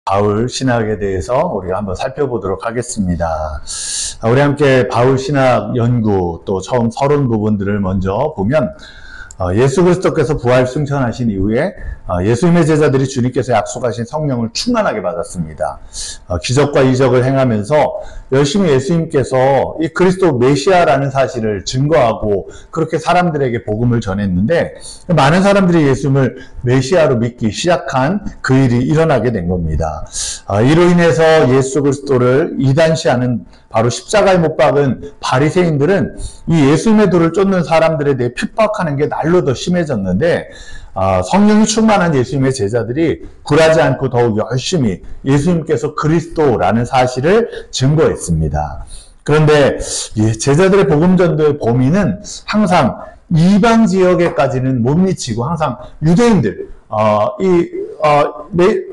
바울 신학에 대해서 우리가 한번 살펴보도록 하겠습니다. 우리 함께 바울 신학 연구 또 처음 서론 부분들을 먼저 보면 예수 그리스도께서 부활 승천하신 이후에 예수님의 제자들이 주님께서 약속하신 성령을 충만하게 받았습니다. 기적과 이적을 행하면서 열심히 예수님께서 이 그리스도 메시아라는 사실을 증거하고 그렇게 사람들에게 복음을 전했는데 많은 사람들이 예수님을 메시아로 믿기 시작한 그 일이 일어나게 된 겁니다. 이로 인해서 예수 그리스도를 이단시하는 바로 십자가에 못 박은 바리새인들은 이 예수님의 도를 쫓는 사람들에 대해 핍박하는 게 날로 더 심해졌는데 성령이 충만한 예수님의 제자들이 굴하지 않고 더욱 열심히 예수님께서 그리스도라는 사실을 증거했습니다. 그런데 제자들의 복음전도의 범위는 항상 이방 지역에까지는 못 미치고 항상 유대인들,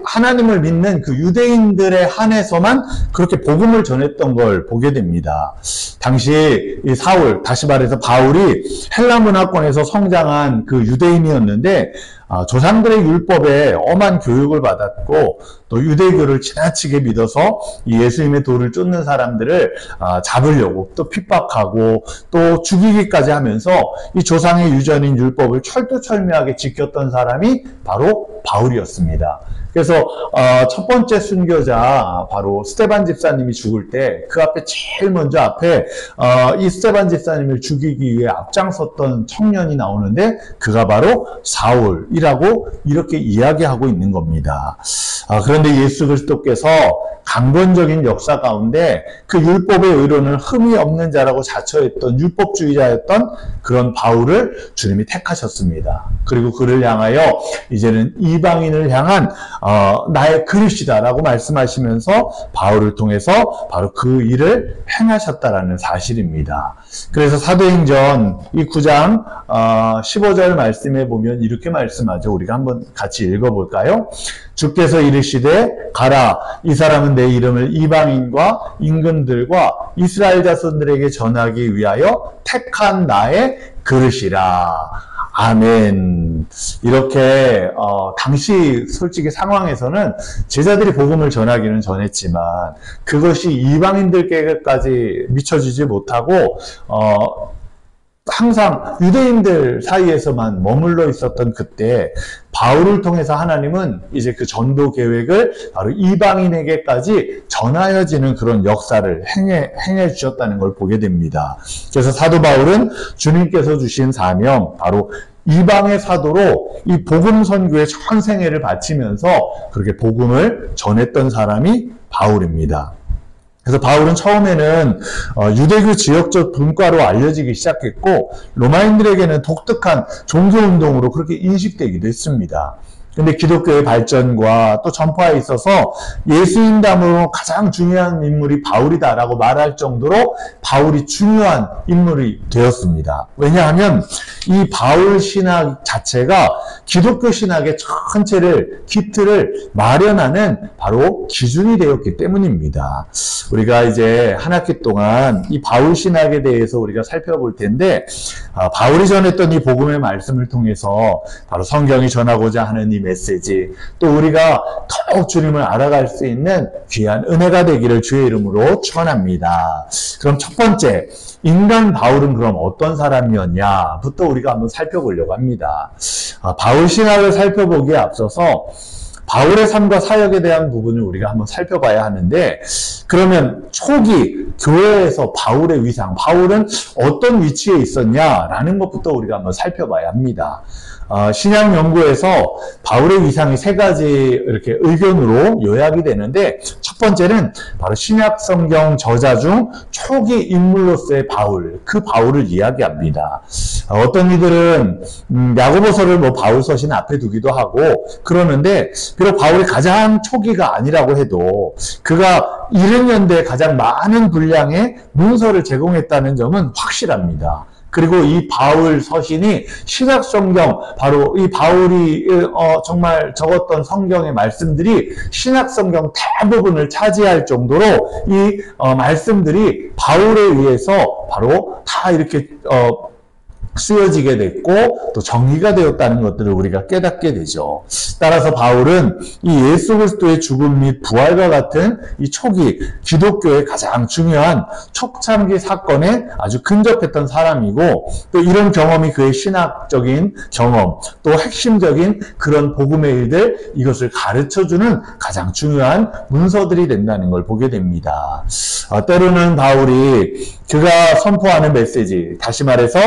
하나님을 믿는 그 유대인들에 한해서만 그렇게 복음을 전했던 걸 보게 됩니다. 당시 이 사울, 다시 말해서 바울이 헬라 문화권에서 성장한 그 유대인이었는데 조상들의 율법에 엄한 교육을 받았고 또 유대교를 지나치게 믿어서 이 예수님의 도를 쫓는 사람들을 잡으려고 또 핍박하고 또 죽이기까지 하면서 이 조상의 유전인 율법을 철두철미하게 지켰던 사람이 바로 바울이었습니다. 그래서 첫 번째 순교자 바로 스데반 집사님이 죽을 때 그 앞에 제일 먼저 이 스데반 집사님을 죽이기 위해 앞장섰던 청년이 나오는데 그가 바로 사울이라고 이렇게 이야기하고 있는 겁니다. 그런데 예수 그리스도께서 강권적인 역사 가운데 그 율법의 의론을 흠이 없는 자라고 자처했던 율법주의자였던 그런 바울을 주님이 택하셨습니다. 그리고 그를 향하여 이제는 이방인을 향한 나의 그릇이다라고 말씀하시면서 바울을 통해서 바로 그 일을 행하셨다라는 사실입니다. 그래서 사도행전 이 9장 15절 말씀에 보면 이렇게 말씀하죠. 우리가 한번 같이 읽어볼까요? 주께서 이르시되 가라, 이 사람은 내 이름을 이방인과 임금들과 이스라엘 자손들에게 전하기 위하여 택한 나의 그릇이라. 아멘. 이렇게 당시 솔직히 상황에서는 제자들이 복음을 전하기는 전했지만 그것이 이방인들께까지 미쳐지지 못하고 항상 유대인들 사이에서만 머물러 있었던 그때 바울을 통해서 하나님은 이제 그 전도 계획을 바로 이방인에게까지 전하여지는 그런 역사를 행해 주셨다는 걸 보게 됩니다. 그래서 사도 바울은 주님께서 주신 사명, 바로 이방의 사도로 이 복음 선교의 전생애를 바치면서 그렇게 복음을 전했던 사람이 바울입니다. 그래서 바울은 처음에는 유대교 지역적 분과로 알려지기 시작했고 로마인들에게는 독특한 종교운동으로 그렇게 인식되기도 했습니다. 근데 기독교의 발전과 또 전파에 있어서 예수인담으로 가장 중요한 인물이 바울이다라고 말할 정도로 바울이 중요한 인물이 되었습니다. 왜냐하면 이 바울 신학 자체가 기독교 신학의 전체를, 기틀을 마련하는 바로 기준이 되었기 때문입니다. 우리가 이제 한 학기 동안 이 바울 신학에 대해서 우리가 살펴볼 텐데 바울이 전했던 이 복음의 말씀을 통해서 바로 성경이 전하고자 하는 이 메시지, 또 우리가 더욱 주님을 알아갈 수 있는 귀한 은혜가 되기를 주의 이름으로 축원합니다. 그럼 첫 번째, 인간 바울은 그럼 어떤 사람이었냐부터 우리가 한번 살펴보려고 합니다. 바울 신학을 살펴보기에 앞서서 바울의 삶과 사역에 대한 부분을 우리가 한번 살펴봐야 하는데, 그러면 초기 교회에서 바울의 위상, 바울은 어떤 위치에 있었냐라는 것부터 우리가 한번 살펴봐야 합니다. 신약 연구에서 바울의 위상이 세 가지 이렇게 의견으로 요약이 되는데, 첫 번째는 바로 신약 성경 저자 중 초기 인물로서의 바울, 그 바울을 이야기합니다. 어떤 이들은 야고보서를 바울 서신 앞에 두기도 하고 그러는데, 비록 바울이 가장 초기가 아니라고 해도 그가 70년대에 가장 많은 분량의 문서를 제공했다는 점은 확실합니다. 그리고 이 바울 서신이 신약 성경, 바로 이 바울이 정말 적었던 성경의 말씀들이 신약 성경 대부분을 차지할 정도로 이 말씀들이 바울에 의해서 바로 다 이렇게 쓰여지게 됐고 또 정의가 되었다는 것들을 우리가 깨닫게 되죠. 따라서 바울은 이 예수 그리스도의 죽음 및 부활과 같은 이 초기 기독교의 가장 중요한 초창기 사건에 아주 근접했던 사람이고 또 이런 경험이 그의 신학적인 경험 또 핵심적인 그런 복음의 일들 이것을 가르쳐주는 가장 중요한 문서들이 된다는 걸 보게 됩니다. 때로는 바울이 그가 선포하는 메시지 다시 말해서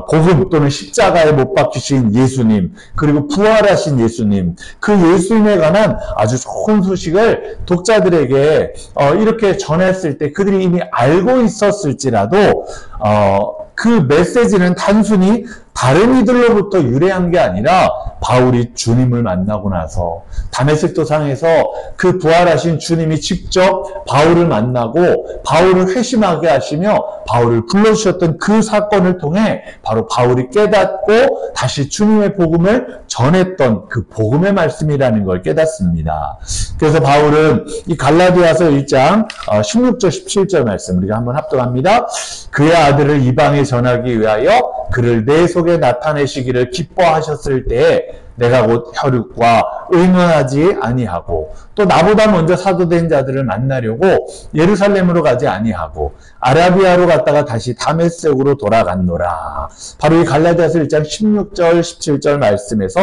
복음 또는 십자가에 못 박히신 예수님 그리고 부활하신 예수님 그 예수님에 관한 아주 좋은 소식을 독자들에게 이렇게 전했을 때 그들이 이미 알고 있었을지라도 그 메시지는 단순히 다른 이들로부터 유래한 게 아니라 바울이 주님을 만나고 나서 다메섹 도상에서 그 부활하신 주님이 직접 바울을 만나고 바울을 회심하게 하시며 바울을 불러주셨던 그 사건을 통해 바로 바울이 깨닫고 다시 주님의 복음을 전했던 그 복음의 말씀이라는 걸 깨닫습니다. 그래서 바울은 이 갈라디아서 1장 16절 17절 말씀 우리가 한번 합독합니다. 그의 아들을 이방에 전하기 위하여 그를 내 속에 나타내시기를 기뻐하셨을 때에 내가 곧 혈육과 의논하지 아니하고 또 나보다 먼저 사도된 자들을 만나려고 예루살렘으로 가지 아니하고 아라비아로 갔다가 다시 다메섹으로 돌아갔노라. 바로 이 갈라디아서 1장 16절 17절 말씀에서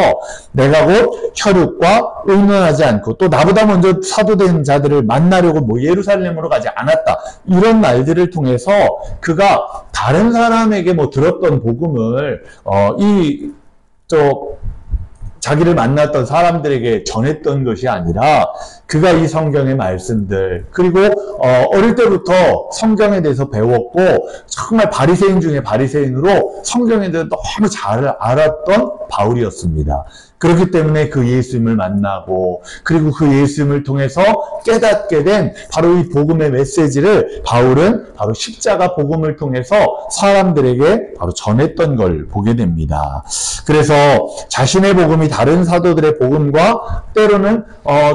내가 곧 혈육과 의논하지 않고 또 나보다 먼저 사도된 자들을 만나려고 예루살렘으로 가지 않았다. 이런 말들을 통해서 그가 다른 사람에게 들었던 복음을 자기를 만났던 사람들에게 전했던 것이 아니라 그가 이 성경의 말씀들 그리고 어릴 때부터 성경에 대해서 배웠고 정말 바리새인 중에 바리새인으로 성경에 대해서 너무 잘 알았던 바울이었습니다. 그렇기 때문에 그 예수님을 만나고 그리고 그 예수님을 통해서 깨닫게 된 바로 이 복음의 메시지를 바울은 바로 십자가 복음을 통해서 사람들에게 바로 전했던 걸 보게 됩니다. 그래서 자신의 복음이 다른 사도들의 복음과 때로는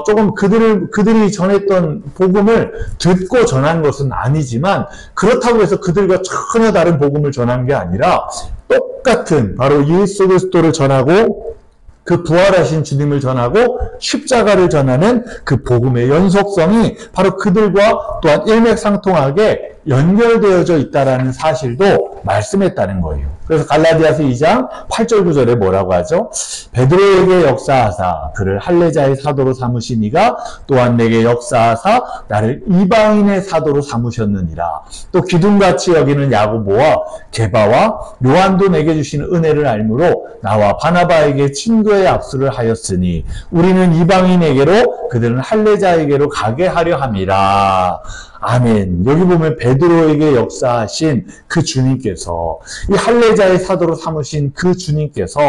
조금 그들이 전했던 복음을 듣고 전한 것은 아니지만 그렇다고 해서 그들과 전혀 다른 복음을 전한 게 아니라 똑같은 바로 예수 그리스도를 전하고 그 부활하신 주님을 전하고 십자가를 전하는 그 복음의 연속성이 바로 그들과 또한 일맥상통하게 연결되어져 있다는 사실도 말씀했다는 거예요. 그래서 갈라디아서 2장 8절 9절에 뭐라고 하죠? 베드로에게 역사하사 그를 할례자의 사도로 삼으시니가 또한 내게 역사하사 나를 이방인의 사도로 삼으셨느니라. 또 기둥같이 여기는 야고보와 게바와 요한도 내게 주신 은혜를 알므로 나와 바나바에게 친구의 악수를 하였으니 우리는 이방인에게로 그들은 할례자에게로 가게 하려 함이라. 아멘. 여기 보면 베드로에게 역사하신 그 주님께서 이 할례자의 사도로 삼으신 그 주님께서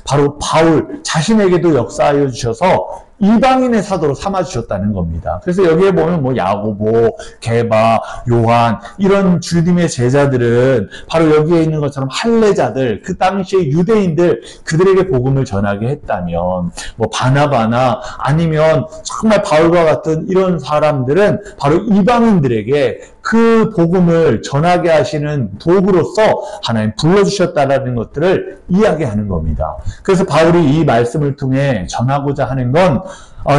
바로 바울 자신에게도 역사하여 주셔서 이방인의 사도로 삼아주셨다는 겁니다. 그래서 여기에 보면 야고보, 게바, 요한 이런 주님의 제자들은 바로 여기에 있는 것처럼 할례자들, 그 당시의 유대인들 그들에게 복음을 전하게 했다면 바나바나 아니면 정말 바울과 같은 이런 사람들은 바로 이방인들에게 그 복음을 전하게 하시는 도구로서 하나님 불러주셨다라는 것들을 이야기하는 겁니다. 그래서 바울이 이 말씀을 통해 전하고자 하는 건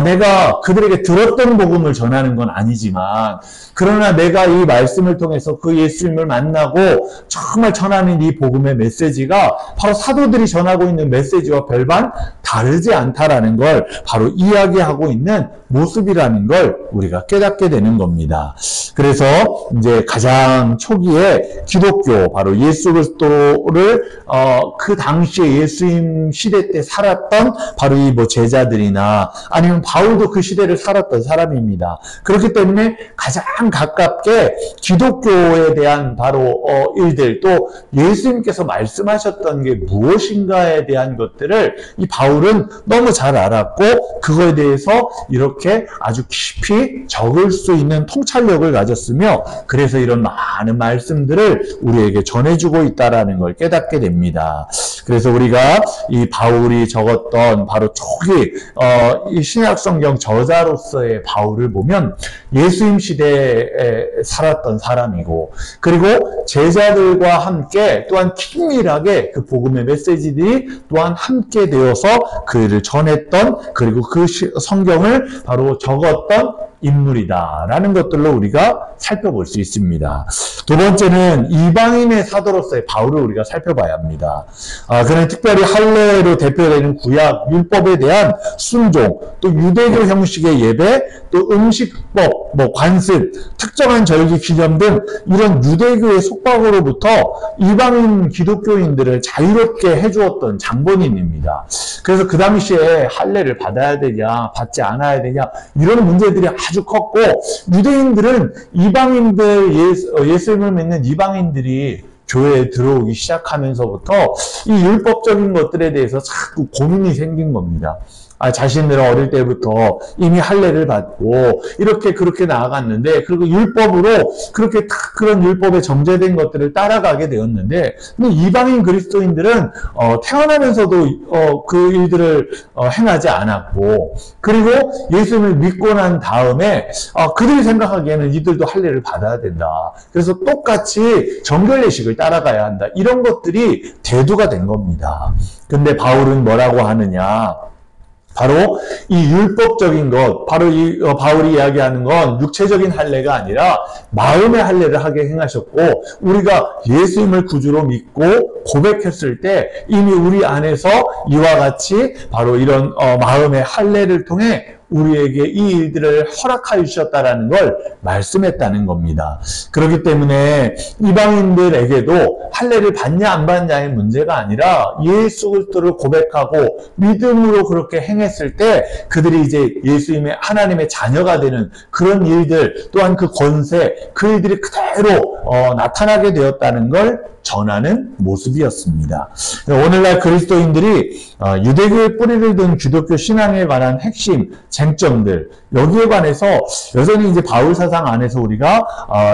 내가 그들에게 들었던 복음을 전하는 건 아니지만 그러나 내가 이 말씀을 통해서 그 예수님을 만나고 정말 전하는 이 복음의 메시지가 바로 사도들이 전하고 있는 메시지와 별반 다르지 않다라는 걸 바로 이야기하고 있는 모습이라는 걸 우리가 깨닫게 되는 겁니다. 그래서 이제 가장 초기에 기독교 바로 예수 그리스도를 그 당시에 예수님 시대 때 살았던 바로 이 제자들이나 아니면 바울도 그 시대를 살았던 사람입니다. 그렇기 때문에 가장 가깝게 기독교에 대한 바로 일들 또 예수님께서 말씀하셨던 게 무엇인가에 대한 것들을 이 바울은 너무 잘 알았고 그거에 대해서 이렇게 아주 깊이 적을 수 있는 통찰력을 가졌으며 그래서 이런 많은 말씀들을 우리에게 전해주고 있다라는 걸 깨닫게 됩니다. 그래서 우리가 이 바울이 적었던 바로 초기 이 신약성경 저자로서의 바울을 보면 예수님 시대에 살았던 사람이고, 그리고 제자들과 함께 또한 긴밀하게 그 복음의 메시지들이 또한 함께 되어서 그를 전했던, 그리고 그 성경을 바로 적었던 인물이다라는 것들로 우리가 살펴볼 수 있습니다. 두 번째는 이방인의 사도로서의 바울을 우리가 살펴봐야 합니다. 그는 특별히 할례로 대표되는 구약 율법에 대한 순종, 또 유대교 형식의 예배, 또 음식법, 관습, 특정한 절기 기념 등 이런 유대교의 속박으로부터 이방인 기독교인들을 자유롭게 해주었던 장본인입니다. 그래서 그 당시에 할례를 받아야 되냐, 받지 않아야 되냐, 이런 문제들이 아주 컸고, 유대인들은 이방인들, 예수님을 믿는 이방인들이 교회에 들어오기 시작하면서부터 이 율법적인 것들에 대해서 자꾸 고민이 생긴 겁니다. 자신들은 어릴 때부터 이미 할례를 받고 이렇게 그렇게 나아갔는데, 그리고 율법으로 그렇게 그런 율법에 정제된 것들을 따라가게 되었는데, 근데 이방인 그리스도인들은 태어나면서도 그 일들을 행하지 않았고, 그리고 예수님을 믿고 난 다음에 그들이 생각하기에는 이들도 할례를 받아야 된다. 그래서 똑같이 정결 예식을 따라가야 한다. 이런 것들이 대두가 된 겁니다. 근데 바울은 뭐라고 하느냐? 바로 이 율법적인 것, 바로 이 바울이 이야기하는 건 육체적인 할례가 아니라 마음의 할례를 하게 행하셨고, 우리가 예수님을 구주로 믿고 고백했을 때 이미 우리 안에서 이와 같이 바로 이런 마음의 할례를 통해 우리에게 이 일들을 허락하여 주셨다라는 걸 말씀했다는 겁니다. 그렇기 때문에 이방인들에게도 할례를 받냐 안 받냐의 문제가 아니라 예수 그리스도를 고백하고 믿음으로 그렇게 행했을 때 그들이 이제 예수님의 하나님의 자녀가 되는 그런 일들, 또한 그 권세, 그 일들이 그대로 나타나게 되었다는 걸 전하는 모습이었습니다. 오늘날 그리스도인들이 유대교의 뿌리를 둔 기독교 신앙에 관한 핵심 쟁점들, 여기에 관해서 여전히 이제 바울 사상 안에서 우리가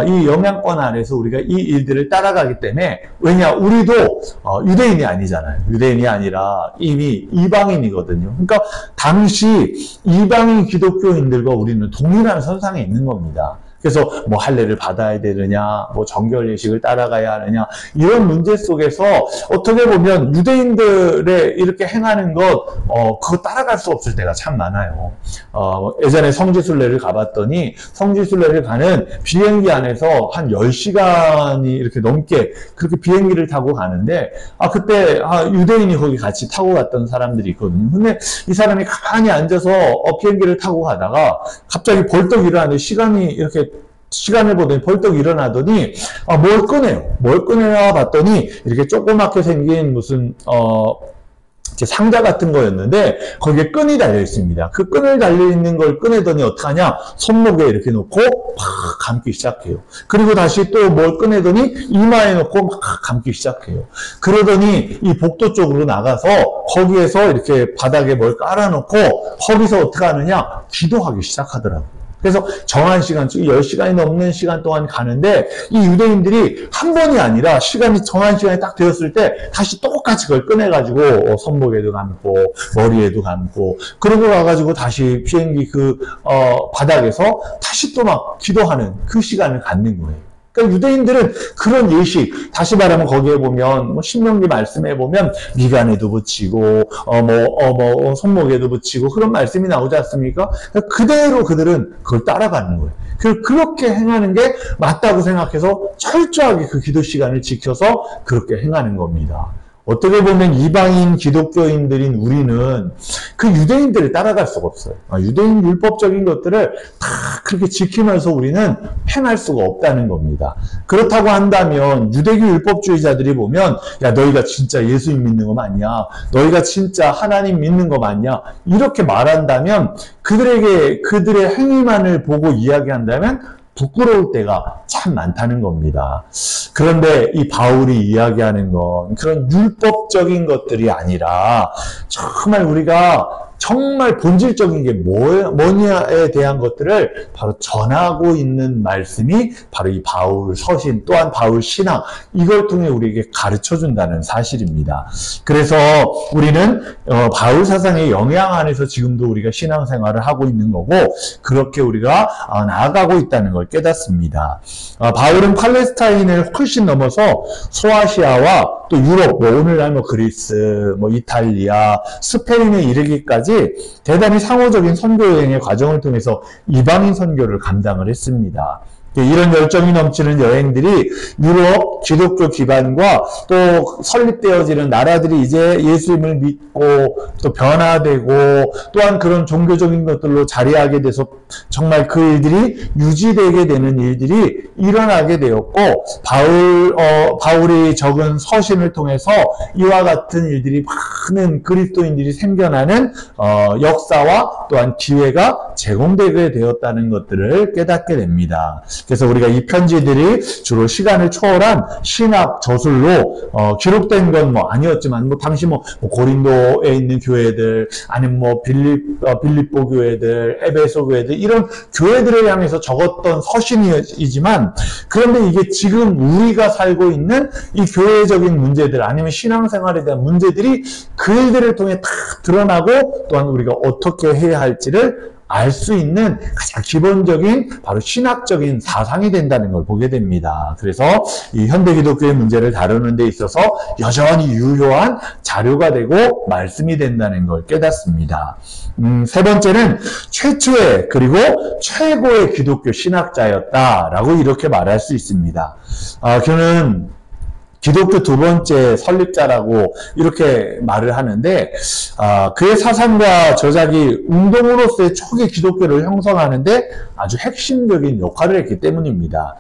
이 영향권 안에서 우리가 이 일들을 따라가기 때문에, 왜냐, 우리도 유대인이 아니잖아요. 유대인이 아니라 이미 이방인이거든요. 그러니까 당시 이방인 기독교인들과 우리는 동일한 선상에 있는 겁니다. 그래서 뭐 할례를 받아야 되느냐, 뭐 정결 예식을 따라가야 하느냐, 이런 문제 속에서 어떻게 보면 유대인들의 이렇게 행하는 것, 그거 따라갈 수 없을 때가 참 많아요. 예전에 성지순례를 가봤더니 성지순례를 가는 비행기 안에서 한 10시간이 이렇게 넘게 그렇게 비행기를 타고 가는데, 그때 유대인이 거기 같이 타고 갔던 사람들이 있거든요. 근데 이 사람이 가만히 앉아서 비행기를 타고 가다가 갑자기 벌떡 일어나는데 시간을 보더니 벌떡 일어나더니 뭘 꺼내요. 뭘 꺼내나 봤더니 이렇게 조그맣게 생긴 무슨 상자 같은 거였는데 거기에 끈이 달려 있습니다. 그 끈을 달려 있는 걸 꺼내더니 어떡하냐? 손목에 이렇게 놓고 막 감기 시작해요. 그리고 다시 또 뭘 꺼내더니 이마에 놓고 막 감기 시작해요. 그러더니 이 복도 쪽으로 나가서 거기에서 이렇게 바닥에 뭘 깔아놓고 거기서 어떻게 하느냐? 기도하기 시작하더라고요. 그래서 정한 시간, 10시간이 넘는 시간 동안 가는데 이 유대인들이 한 번이 아니라 정한 시간이 딱 되었을 때 다시 똑같이 그걸 꺼내가지고 손목에도 감고 머리에도 감고 그러고 가가지고 다시 비행기 바닥에서 다시 또 막 기도하는 그 시간을 갖는 거예요. 그러니까 유대인들은 그런 예식, 다시 말하면 거기에 보면 신명기 말씀에 보면 미간에도 붙이고 손목에도 붙이고 그런 말씀이 나오지 않습니까? 그러니까 그대로 그들은 그걸 따라가는 거예요. 그렇게 행하는 게 맞다고 생각해서 철저하게 그 기도 시간을 지켜서 그렇게 행하는 겁니다. 어떻게 보면 이방인 기독교인들인 우리는 그 유대인들을 따라갈 수가 없어요. 유대인 율법적인 것들을 다 그렇게 지키면서 우리는 행할 수가 없다는 겁니다. 그렇다고 한다면 유대교 율법주의자들이 보면 야, 너희가 진짜 예수님 믿는 거 맞냐? 너희가 진짜 하나님 믿는 거 맞냐? 이렇게 말한다면 그들의 행위만을 보고 이야기한다면 부끄러울 때가 참 많다는 겁니다. 그런데 이 바울이 이야기하는 건 그런 율법적인 것들이 아니라 정말 우리가 정말 본질적인 게 뭐냐에 대한 것들을 바로 전하고 있는 말씀이 바로 이 바울 서신 또한 바울 신학 이걸 통해 우리에게 가르쳐 준다는 사실입니다. 그래서 우리는 바울 사상의 영향 안에서 지금도 우리가 신앙생활을 하고 있는 거고 그렇게 우리가 나아가고 있다는 걸 깨닫습니다. 바울은 팔레스타인을 훨씬 넘어서 소아시아와 또 유럽, 오늘날 그리스, 이탈리아, 스페인에 이르기까지 대단히 상호적인 선교 여행의 과정을 통해서 이방인 선교를 감당을 했습니다. 이런 열정이 넘치는 여행들이 유럽 기독교 기반과 또 설립되어지는 나라들이 이제 예수님을 믿고 또 변화되고 또한 그런 종교적인 것들로 자리하게 돼서 정말 그 일들이 유지되게 되는 일들이 일어나게 되었고 바울이 적은 서신을 통해서 이와 같은 일들이 많은 그리스도인들이 생겨나는 역사와 또한 기회가 제공되게 되었다는 것들을 깨닫게 됩니다. 그래서 우리가 이 편지들이 주로 시간을 초월한 신학 저술로 기록된 건 아니었지만 당시 고린도에 있는 교회들 아니면 빌립보 교회들, 에베소 교회들 이런 교회들을 향해서 적었던 서신이지만 그런데 이게 지금 우리가 살고 있는 이 교회적인 문제들 아니면 신앙생활에 대한 문제들이 그 일들을 통해 다 드러나고 또한 우리가 어떻게 해야 할지를 알 수 있는 가장 기본적인 바로 신학적인 사상이 된다는 걸 보게 됩니다. 그래서 이 현대 기독교의 문제를 다루는 데 있어서 여전히 유효한 자료가 되고 말씀이 된다는 걸 깨닫습니다. 세 번째는 최초의 그리고 최고의 기독교 신학자였다라고 이렇게 말할 수 있습니다. 그는 기독교 두 번째 설립자라고 이렇게 말을 하는데 그의 사상과 저작이 운동으로서의 초기 기독교를 형성하는데 아주 핵심적인 역할을 했기 때문입니다.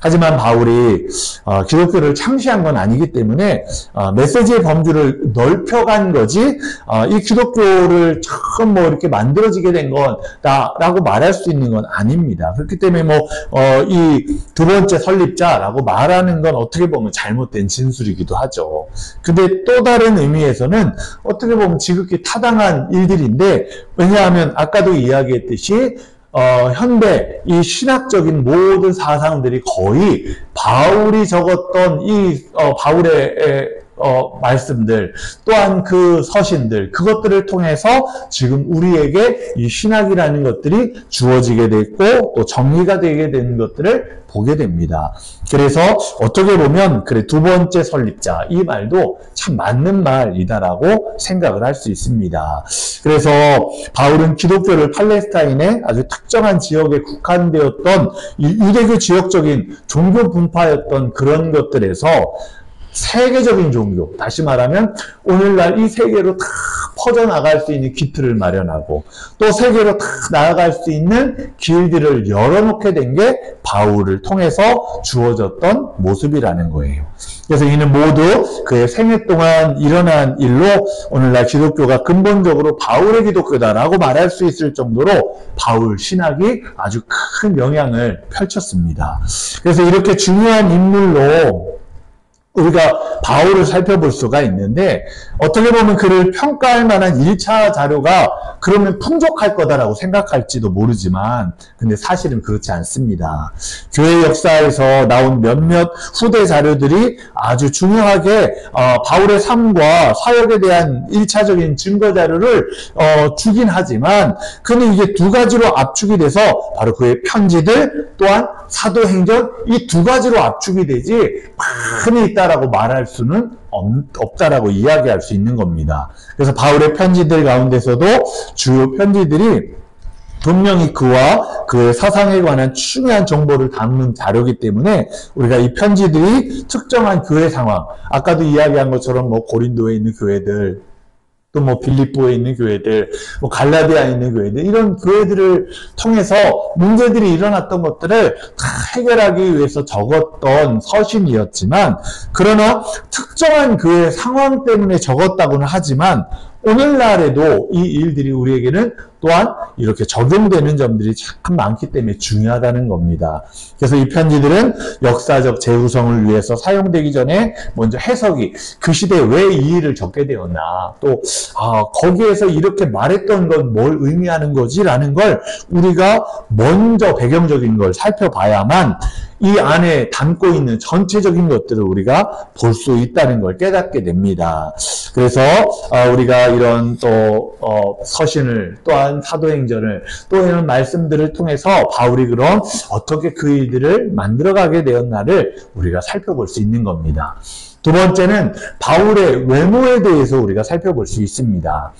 하지만 바울이 기독교를 창시한 건 아니기 때문에 메시지의 범주를 넓혀간 거지 이 기독교를 처음 이렇게 만들어지게 된 거다라고 말할 수 있는 건 아닙니다. 그렇기 때문에 이 두 번째 설립자라고 말하는 건 어떻게 보면 잘못된 진술이기도 하죠. 근데 또 다른 의미에서는 어떻게 보면 지극히 타당한 일들인데 왜냐하면 아까도 이야기했듯이 현대 이 신학적인 모든 사상들이 거의 바울이 적었던 이 바울의 말씀들 또한 그 서신들 그것들을 통해서 지금 우리에게 이 신학이라는 것들이 주어지게 됐고 또 정리가 되게 된 것들을 보게 됩니다. 그래서 어떻게 보면 두 번째 설립자 이 말도 참 맞는 말이다라고 생각을 할 수 있습니다. 그래서 바울은 기독교를 팔레스타인의 아주 특정한 지역에 국한되었던 이 유대교 지역적인 종교 분파였던 그런 것들에서 세계적인 종교, 다시 말하면 오늘날 이 세계로 다 퍼져나갈 수 있는 기틀을 마련하고 또 세계로 다 나아갈 수 있는 길들을 열어놓게 된 게 바울을 통해서 주어졌던 모습이라는 거예요. 그래서 이는 모두 그의 생애 동안 일어난 일로 오늘날 기독교가 근본적으로 바울의 기독교다라고 말할 수 있을 정도로 바울 신학이 아주 큰 영향을 펼쳤습니다. 그래서 이렇게 중요한 인물로 우리가 바울을 살펴볼 수가 있는데 어떻게 보면 그를 평가할 만한 1차 자료가 그러면 풍족할 거다라고 생각할지도 모르지만 근데 사실은 그렇지 않습니다. 교회 역사에서 나온 몇몇 후대 자료들이 아주 중요하게 바울의 삶과 사역에 대한 1차적인 증거 자료를 주긴 하지만 그는 이게 두 가지로 압축이 돼서 바로 그의 편지들 또한 사도행전 이 두 가지로 압축이 되지 많이 있다라고 말할 수는 없다라고 이야기할 수 있는 겁니다. 그래서 바울의 편지들 가운데서도 주요 편지들이 분명히 그와 그의 사상에 관한 중요한 정보를 담는 자료이기 때문에 우리가 이 편지들이 특정한 교회 상황, 아까도 이야기한 것처럼 고린도에 있는 교회들, 또 빌립보에 있는 교회들, 갈라디아에 있는 교회들, 이런 교회들을 통해서 문제들이 일어났던 것들을 다 해결하기 위해서 적었던 서신이었지만, 그러나 특정한 교회 상황 때문에 적었다고는 하지만, 오늘날에도 이 일들이 우리에게는 또한 이렇게 적용되는 점들이 참 많기 때문에 중요하다는 겁니다. 그래서 이 편지들은 역사적 재구성을 위해서 사용되기 전에 먼저 해석이 그 시대에 왜 이 일을 적게 되었나, 또 거기에서 이렇게 말했던 건 뭘 의미하는 거지 라는 걸 우리가 먼저 배경적인 걸 살펴봐야만 이 안에 담고 있는 전체적인 것들을 우리가 볼 수 있다는 걸 깨닫게 됩니다. 그래서 우리가 이런 또 서신을, 또한 사도행전을, 또 이런 말씀들을 통해서 바울이 그럼 어떻게 그 일들을 만들어가게 되었나를 우리가 살펴볼 수 있는 겁니다. 두 번째는 바울의 외모에 대해서 우리가 살펴볼 수 있습니다.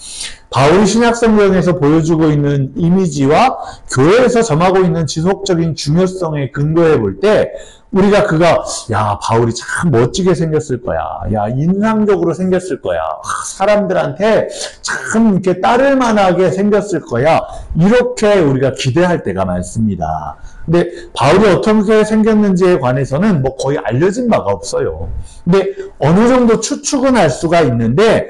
바울이 신약성경에서 보여주고 있는 이미지와 교회에서 점하고 있는 지속적인 중요성에 근거해 볼 때 우리가 바울이 참 멋지게 생겼을 거야. 인상적으로 생겼을 거야. 사람들한테 참 이렇게 따를 만하게 생겼을 거야. 이렇게 우리가 기대할 때가 많습니다. 근데 바울이 어떻게 생겼는지에 관해서는 거의 알려진 바가 없어요. 근데 어느 정도 추측은 할 수가 있는데,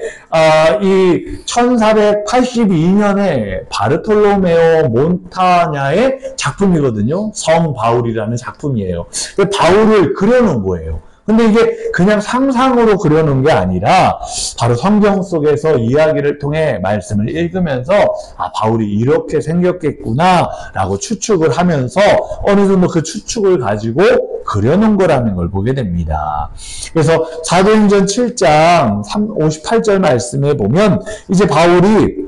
이 1482년에 바르톨로메오 몬타냐의 작품이거든요. 성 바울이라는 작품이에요. 바울을 그려놓은 거예요. 근데 이게 그냥 상상으로 그려놓은 게 아니라 바로 성경 속에서 이야기를 통해 말씀을 읽으면서 바울이 이렇게 생겼겠구나 라고 추측을 하면서 어느 정도 그 추측을 가지고 그려놓은 거라는 걸 보게 됩니다. 그래서 사도행전 7장 58절 말씀에 보면 이제 바울이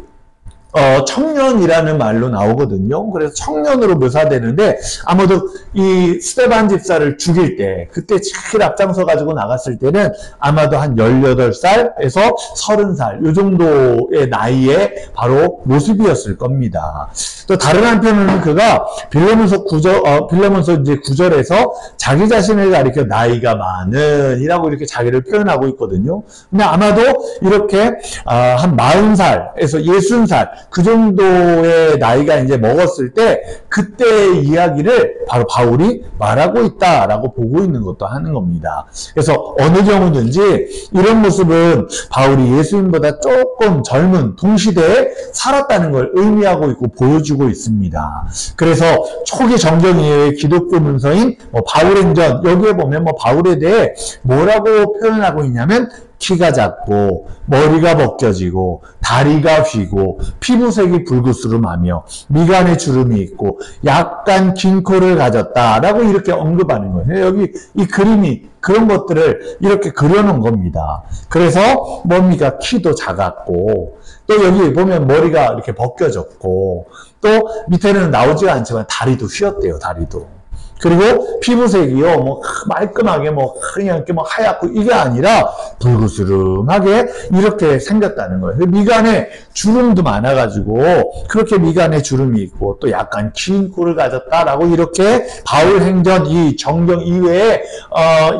청년이라는 말로 나오거든요. 그래서 청년으로 묘사되는데 아마도 이 스데반 집사를 죽일 때 그때 제일 앞장서 가지고 나갔을 때는 아마도 한 18살에서 30살 이 정도의 나이에 바로 모습이었을 겁니다. 또 다른 한편으로는 그가 빌레몬서 9절에서 자기 자신을 가리켜 나이가 많은이라고 이렇게 자기를 표현하고 있거든요. 근데 아마도 이렇게 한 40살에서 60살 그 정도의 나이가 이제 먹었을 때 그때의 이야기를 바로 바울이 말하고 있다라고 보고 있는 것도 하는 겁니다. 그래서 어느 경우든지 이런 모습은 바울이 예수님보다 조금 젊은 동시대에 살았다는 걸 의미하고 있고 보여주고 있습니다. 그래서 초기 정경 이후의 기독교 문서인 바울행전 여기에 보면 바울에 대해 뭐라고 표현하고 있냐면 키가 작고 머리가 벗겨지고 다리가 휘고 피부색이 불구스름하며 미간에 주름이 있고 약간 긴 코를 가졌다라고 이렇게 언급하는 거예요. 여기 이 그림이 그런 것들을 이렇게 그려놓은 겁니다. 그래서 뭡니까? 키도 작았고 또 여기 보면 머리가 이렇게 벗겨졌고 또 밑에는 나오지가 않지만 다리도 휘었대요. 다리도. 그리고 피부색이요, 말끔하게, 그냥 이렇게 하얗고, 이게 아니라, 불구스름하게 이렇게 생겼다는 거예요. 미간에 주름도 많아가지고, 그렇게 미간에 주름이 있고, 또 약간 긴 코를 가졌다라고 이렇게, 바울 행전, 이 정경 이외에,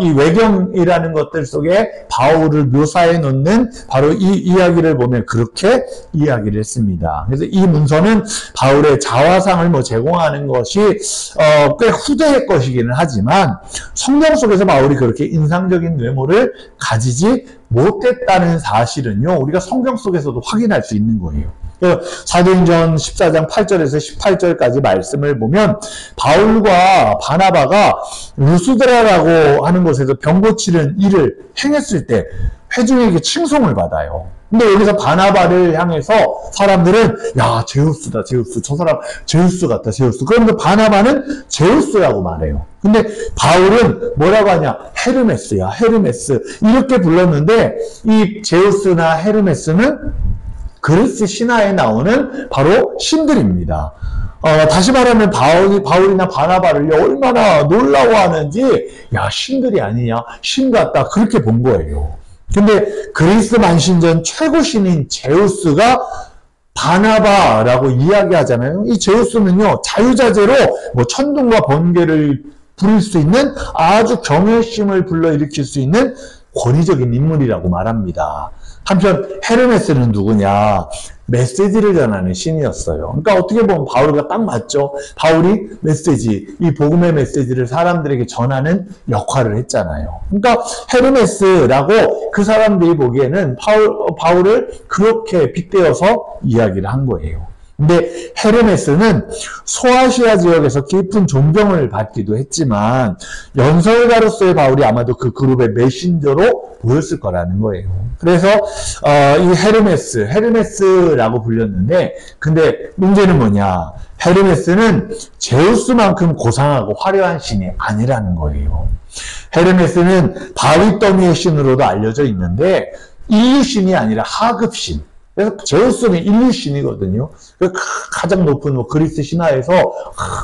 이 외경이라는 것들 속에 바울을 묘사해 놓는 바로 이 이야기를 보면 그렇게 이야기를 했습니다. 그래서 이 문서는 바울의 자화상을 제공하는 것이, 꽤 후대의 것이기는 하지만 성경 속에서 바울이 그렇게 인상적인 외모를 가지지 못했다는 사실은요, 우리가 성경 속에서도 확인할 수 있는 거예요. 사도행전 14장 8절에서 18절까지 말씀을 보면 바울과 바나바가 루스드라라고 하는 곳에서 병 고치는 일을 행했을 때 회중에게 칭송을 받아요. 근데 여기서 바나바를 향해서 사람들은 제우스다, 제우스. 저 사람 제우스 같다, 제우스. 그런데 바나바는 제우스라고 말해요. 근데 바울은 뭐라고 하냐? 헤르메스야, 헤르메스. 이렇게 불렀는데 이 제우스나 헤르메스는 그리스 신화에 나오는 바로 신들입니다. 다시 말하면 바울이나 바나바를 얼마나 놀라워하는지 신들이 아니냐, 신 같다, 그렇게 본 거예요. 근데 그리스 만신전 최고 신인 제우스가 바나바라고 이야기하잖아요. 이 제우스는요, 자유자재로 천둥과 번개를 부릴 수 있는 아주 경외심을 불러일으킬 수 있는 권위적인 인물이라고 말합니다. 한편 헤르메스는 누구냐? 메시지를 전하는 신이었어요. 그러니까 어떻게 보면 바울과 딱 맞죠. 바울이 이 복음의 메시지를 사람들에게 전하는 역할을 했잖아요. 그러니까 헤르메스라고 그 사람들이 보기에는 바울을 그렇게 빗대어서 이야기를 한 거예요. 근데 헤르메스는 소아시아 지역에서 깊은 존경을 받기도 했지만 연설가로서의 바울이 아마도 그 그룹의 메신저로 보였을 거라는 거예요. 그래서 이 헤르메스라고 불렸는데, 근데 문제는 뭐냐? 헤르메스는 제우스만큼 고상하고 화려한 신이 아니라는 거예요. 헤르메스는 바위더미의 신으로도 알려져 있는데 인류신이 아니라 하급신. 그래서 제우스는 인류신이거든요. 가장 높은 그리스 신화에서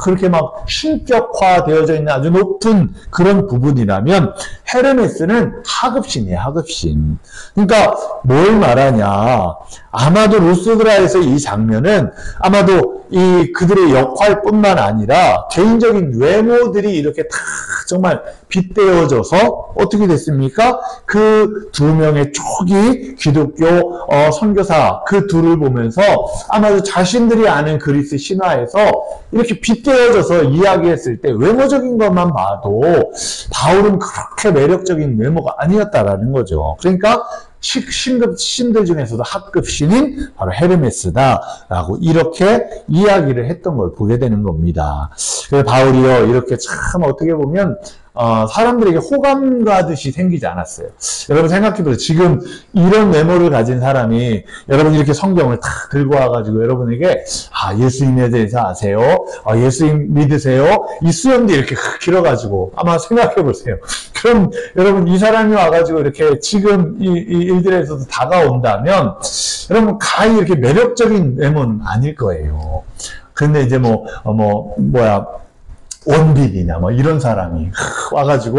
그렇게 막 신격화되어져 있는 아주 높은 그런 부분이라면 헤르메스는 하급신이에요, 하급신. 그러니까 뭘 말하냐. 아마도 루스드라에서 이 장면은 아마도 이 그들의 역할뿐만 아니라 개인적인 외모들이 이렇게 다 정말 빗대어져서 어떻게 됐습니까? 그 두 명의 초기 기독교 선교사 그 둘을 보면서 아마도 자신들이 아는 그리스 신화에서 이렇게 빗대어져서 이야기했을 때 외모적인 것만 봐도 바울은 그렇게 매력적인 외모가 아니었다라는 거죠. 그러니까 신들 중에서도 합급 신인 바로 헤르메스다라고 이렇게 이야기를 했던 걸 보게 되는 겁니다. 그래서 바울이요 이렇게 참 어떻게 보면 사람들에게 호감 가듯이 생기지 않았어요. 여러분 생각해보세요. 지금 이런 외모를 가진 사람이 여러분 이렇게 성경을 탁 들고 와가지고 여러분에게 예수님에 대해서 아세요? 예수님 믿으세요? 이 수염도 이렇게 길어가지고 아마 생각해보세요. 그럼 여러분 이 사람이 와가지고 이렇게 지금 이 일들에서도 다가온다면 여러분 가히 이렇게 매력적인 외모는 아닐 거예요. 근데 이제 원빈이냐, 이런 사람이 와가지고,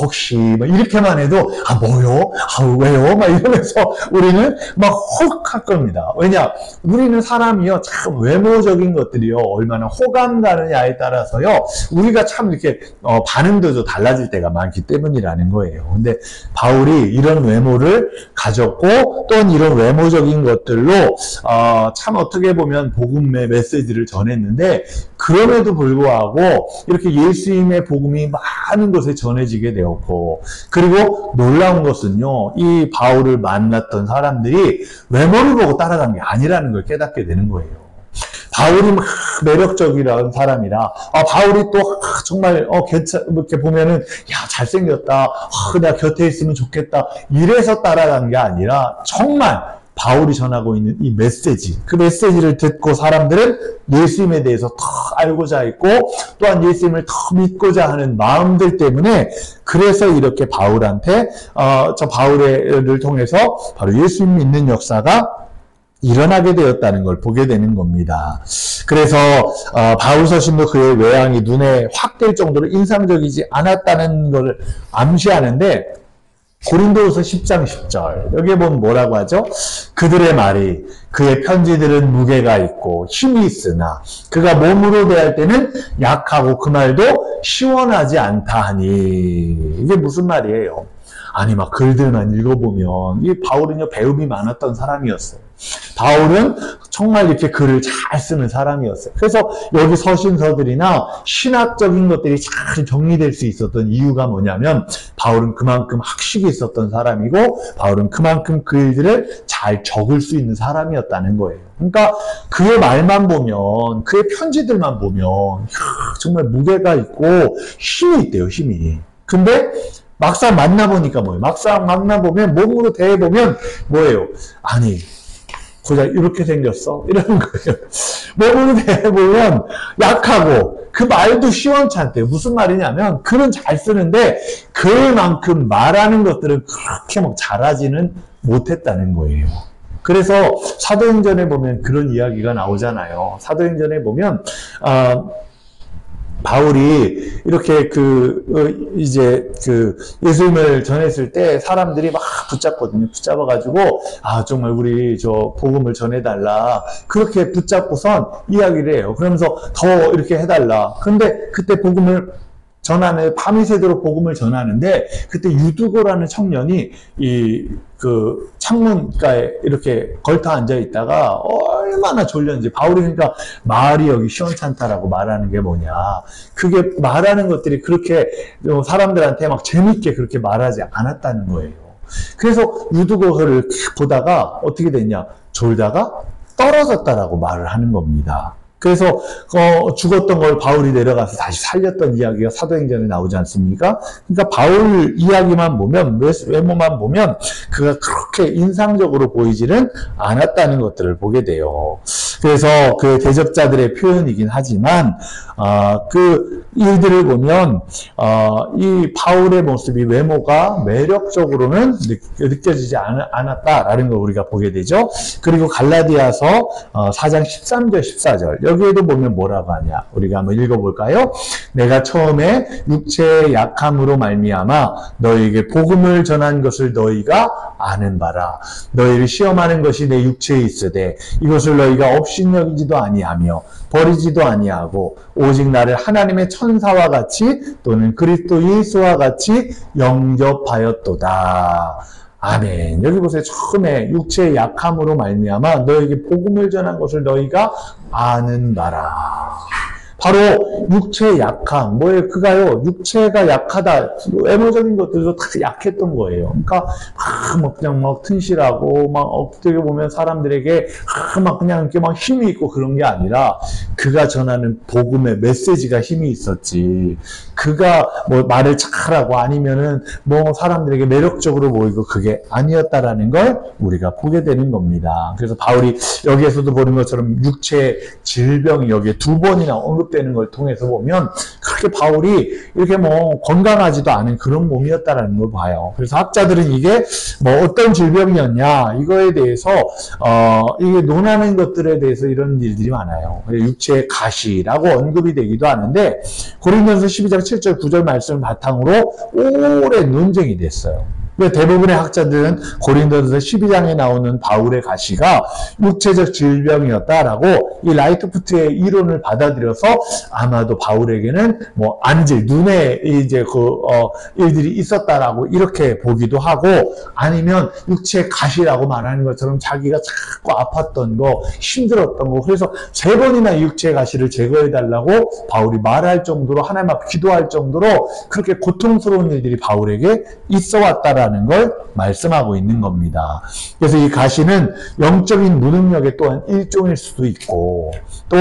혹시, 이렇게만 해도, 뭐요? 왜요? 이러면서 우리는 혹 할 겁니다. 왜냐? 우리는 사람이요, 참 외모적인 것들이요, 얼마나 호감 가느냐에 따라서요, 우리가 참 이렇게, 반응도 좀 달라질 때가 많기 때문이라는 거예요. 근데 바울이 이런 외모를 가졌고, 또한 이런 외모적인 것들로, 참 어떻게 보면 복음의 메시지를 전했는데, 그럼에도 불구하고, 이렇게 예수님의 복음이 많은 곳에 전해지게 되었고, 그리고 놀라운 것은요, 이 바울을 만났던 사람들이 외모를 보고 따라간 게 아니라는 걸 깨닫게 되는 거예요. 바울이 막 매력적이라는 사람이라, 바울이 또 정말, 이렇게 보면은, 잘생겼다, 내가 곁에 있으면 좋겠다, 이래서 따라간 게 아니라, 정말, 바울이 전하고 있는 이 메시지, 그 메시지를 듣고 사람들은 예수님에 대해서 더 알고자 했고 또한 예수님을 더 믿고자 하는 마음들 때문에 그래서 이렇게 바울한테 저 바울을 통해서 바로 예수님 믿는 역사가 일어나게 되었다는 걸 보게 되는 겁니다. 그래서 바울 서신도 그의 외양이 눈에 확 띌 정도로 인상적이지 않았다는 걸 암시하는데 고린도후서 10장 10절 여기에 보면 뭐라고 하죠? 그들의 말이 그의 편지들은 무게가 있고 힘이 있으나 그가 몸으로 대할 때는 약하고 그 말도 시원하지 않다 하니 이게 무슨 말이에요? 아니 막 글들만 읽어보면 이 바울은요 배움이 많았던 사람이었어요. 바울은 정말 이렇게 글을 잘 쓰는 사람이었어요. 그래서 여기 서신서들이나 신학적인 것들이 잘 정리될 수 있었던 이유가 뭐냐면 바울은 그만큼 학식이 있었던 사람이고 바울은 그만큼 글들을 잘 적을 수 있는 사람이었다는 거예요. 그러니까 그의 말만 보면 그의 편지들만 보면 정말 무게가 있고 힘이 있대요. 힘이. 근데 막상 만나보니까 뭐예요? 막상 만나보면 몸으로 대해보면 뭐예요? 아니 고작 이렇게 생겼어? 이러는 거예요. 몸으로 대해보면 약하고 그 말도 시원찮대요. 무슨 말이냐면 글은 잘 쓰는데 그만큼 말하는 것들은 그렇게 막 잘하지는 못했다는 거예요. 그래서 사도행전에 보면 그런 이야기가 나오잖아요. 사도행전에 보면 바울이 이렇게 이제 예수님을 전했을 때 사람들이 막 붙잡거든요. 붙잡아가지고, 정말 우리 복음을 전해달라. 그렇게 붙잡고선 이야기를 해요. 그러면서 더 이렇게 해달라. 근데 그때 복음을 전하는, 밤이 새도록 복음을 전하는데, 그때 유두고라는 청년이 창문가에 이렇게 걸터 앉아있다가 얼마나 졸렸는지, 바울이 그러니까 말이 여기 시원찮다라고 말하는 게 뭐냐. 그게 말하는 것들이 그렇게 사람들한테 막 재밌게 그렇게 말하지 않았다는 거예요. 그래서 유두고를 보다가 어떻게 됐냐. 졸다가 떨어졌다라고 말을 하는 겁니다. 그래서 죽었던 걸 바울이 내려가서 다시 살렸던 이야기가 사도행전에 나오지 않습니까? 그러니까 바울 이야기만 보면, 외모만 보면 그가 그렇게 인상적으로 보이지는 않았다는 것들을 보게 돼요. 그래서 그 대적자들의 표현이긴 하지만 그 일들을 보면 이 바울의 모습이, 외모가 매력적으로는 느껴지지 않았다라는 걸 우리가 보게 되죠. 그리고 갈라디아서 4장 13절 14절 여기에도 보면 뭐라고 하냐, 우리가 한번 읽어볼까요? 내가 처음에 육체의 약함으로 말미암아 너희에게 복음을 전한 것을 너희가 아는 바라. 너희를 시험하는 것이 내 육체에 있으되 이것을 너희가 업신여기지도 아니하며 버리지도 아니하고 오직 나를 하나님의 천사와 같이 또는 그리스도 예수와 같이 영접하였도다. 아멘. 여기 보세요. 처음에 육체의 약함으로 말미암아 너에게 복음을 전한 것을 너희가 아는 바라. 바로 육체의 약함. 뭐예요? 그가요, 육체가 약하다. 외모적인 것들도 다 약했던 거예요. 그러니까 그냥 튼실하고 어떻게 보면 사람들에게 그냥 이렇게 힘이 있고 그런 게 아니라 그가 전하는 복음의 메시지가 힘이 있었지. 그가 말을 잘하고 아니면은 사람들에게 매력적으로 보이고 그게 아니었다라는 걸 우리가 보게 되는 겁니다. 그래서 바울이 여기에서도 보는 것처럼 육체의 질병이 여기에 2번이나 언급되는 걸 통해서 보면 그렇게 바울이 이렇게 건강하지도 않은 그런 몸이었다라는 걸 봐요. 그래서 학자들은 이게 어떤 질병이었냐 이거에 대해서 이게 논하는 것들에 대해서 이런 일들이 많아요. 육체의 가시라고 언급이 되기도 하는데 고린도전서 12장 7절 9절 말씀을 바탕으로 오랜 논쟁이 됐어요. 대부분의 학자들은 고린도전서 12장에 나오는 바울의 가시가 육체적 질병이었다라고 이 라이트푸트의 이론을 받아들여서 아마도 바울에게는 안질, 눈에 이제 일들이 있었다라고 이렇게 보기도 하고, 아니면 육체의 가시라고 말하는 것처럼 자기가 자꾸 아팠던 거, 힘들었던 거, 그래서 3번이나 육체의 가시를 제거해달라고 바울이 말할 정도로, 하나님 앞에 기도할 정도로 그렇게 고통스러운 일들이 바울에게 있어 왔다라는 걸 말씀하고 있는 겁니다. 그래서 이 가시는 영적인 무능력의 또한 일종일 수도 있고, 또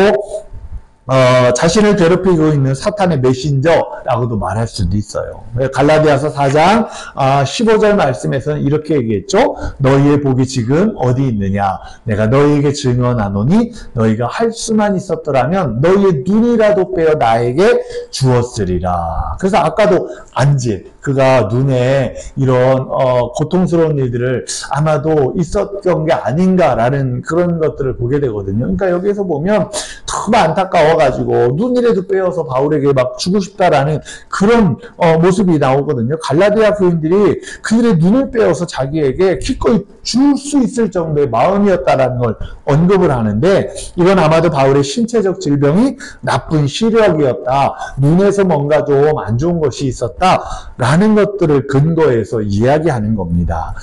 자신을 괴롭히고 있는 사탄의 메신저라고도 말할 수도 있어요. 갈라디아서 4장 15절 말씀에서는 이렇게 얘기했죠. 너희의 복이 지금 어디 있느냐? 내가 너희에게 증언하노니 너희가 할 수만 있었더라면 너희의 눈이라도 빼어 나에게 주었으리라. 그래서 아까도 안질, 그가 눈에 이런 고통스러운 일들을 아마도 있었던 게 아닌가라는 그런 것들을 보게 되거든요. 그러니까 여기에서 보면 너무 안타까워가지고 눈이라도 빼어서 바울에게 막 주고 싶다라는 그런 모습이 나오거든요. 갈라디아 교인들이 그들의 눈을 빼어서 자기에게 기꺼이 줄 수 있을 정도의 마음이었다라는 걸 언급을 하는데, 이건 아마도 바울의 신체적 질병이 나쁜 시력이었다, 눈에서 뭔가 좀 안 좋은 것이 있었다라는 것들을 근거해서 이야기하는 겁니다.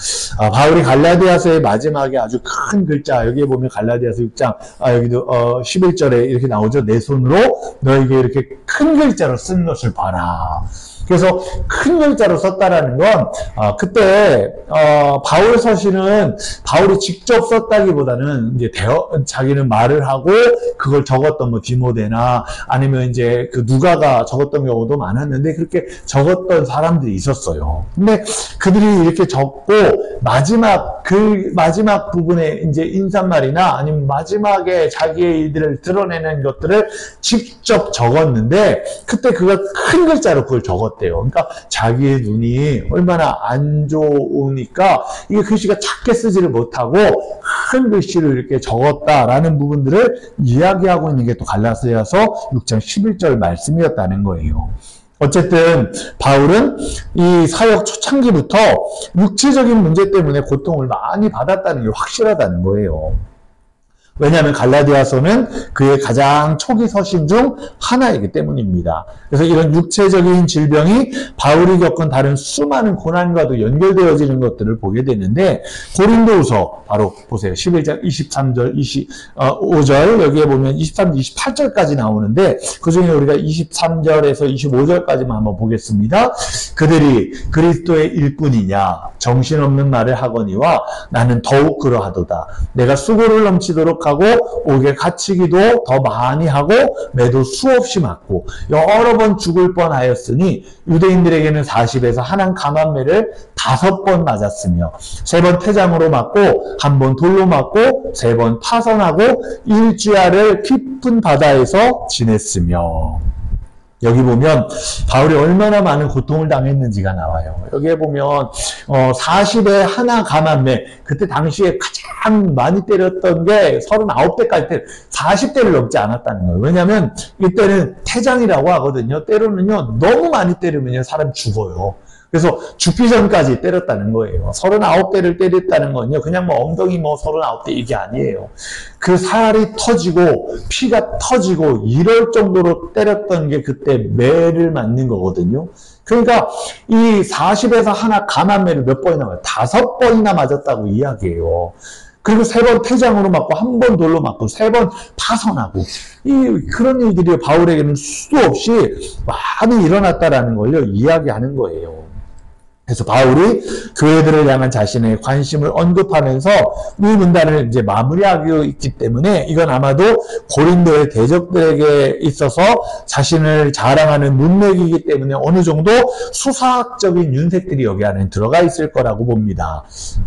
바울이 갈라디아서의 마지막에 아주 큰 글자, 여기에 보면 갈라디아서 6장 여기도 11절에 이렇게 나오죠. 내 손으로 너에게 이렇게 큰 글자로 쓴 것을 봐라. 그래서 큰 글자로 썼다라는 건 그때 바울 서신은 바울이 직접 썼다기보다는 이제 자기는 말을 하고 그걸 적었던 디모데나 아니면 이제 그 누가가 적었던 경우도 많았는데 그렇게 적었던 사람들이 있었어요. 근데 그들이 이렇게 적고 마지막 부분에 이제 인사말이나 아니면 마지막에 자기의 일들을 드러내는 것들을 직접 적었는데 그때 그가 큰 글자로 그걸 적었대요. 그러니까 자기의 눈이 얼마나 안 좋으니까 이게 글씨가 작게 쓰지를 못하고 큰 글씨로 이렇게 적었다라는 부분들을 이야기하고 있는 게 또 갈라디아서 6장 11절 말씀이었다는 거예요. 어쨌든 바울은 이 사역 초창기부터 육체적인 문제 때문에 고통을 많이 받았다는 게 확실하다는 거예요. 왜냐하면 갈라디아서는 그의 가장 초기 서신 중 하나이기 때문입니다. 그래서 이런 육체적인 질병이 바울이 겪은 다른 수많은 고난과도 연결되어지는 것들을 보게 되는데, 고린도후서 바로 보세요. 11장 23절, 25절 여기에 보면 23, 28절까지 나오는데 그중에 우리가 23절에서 25절까지만 한번 보겠습니다. 그들이 그리스도의 일꾼이냐 정신없는 말을 하거니와 나는 더욱 그러하도다. 내가 수고를 넘치도록 공격하고 옥에 갇히기도 더 많이 하고 매도 수없이 맞고 여러 번 죽을 뻔하였으니 유대인들에게는 40에서 한한 가만매를 5번 맞았으며 3번 태장으로 맞고 1번 돌로 맞고 3번 파선하고 일주야를 깊은 바다에서 지냈으며. 여기 보면 바울이 얼마나 많은 고통을 당했는지가 나와요. 여기에 보면 40에 하나 가만매, 그때 당시에 가장 많이 때렸던 게 39대까지 때려 40대를 넘지 않았다는 거예요. 왜냐하면 이때는 태장이라고 하거든요. 때로는요 너무 많이 때리면 사람 죽어요. 그래서 죽기 전까지 때렸다는 거예요. 39대를 때렸다는 건요, 그냥 뭐 엉덩이 뭐 39대 이게 아니에요. 그 살이 터지고 피가 터지고 이럴 정도로 때렸던 게 그때 매를 맞는 거거든요. 그러니까 이 40에서 하나 가만매를 몇 번이나 맞아요? 5번이나 맞았다고 이야기해요. 그리고 3번 태장으로 맞고 1번 돌로 맞고 3번 파선하고 그런 일들이 바울에게는 수도 없이 많이 일어났다라는 걸요 이야기하는 거예요. 그래서 바울이 교회들을 향한 자신의 관심을 언급하면서 이 문단을 이제 마무리하고 있기 때문에 이건 아마도 고린도의 대적들에게 있어서 자신을 자랑하는 문맥이기 때문에 어느 정도 수사학적인 윤색들이 여기 안에 들어가 있을 거라고 봅니다.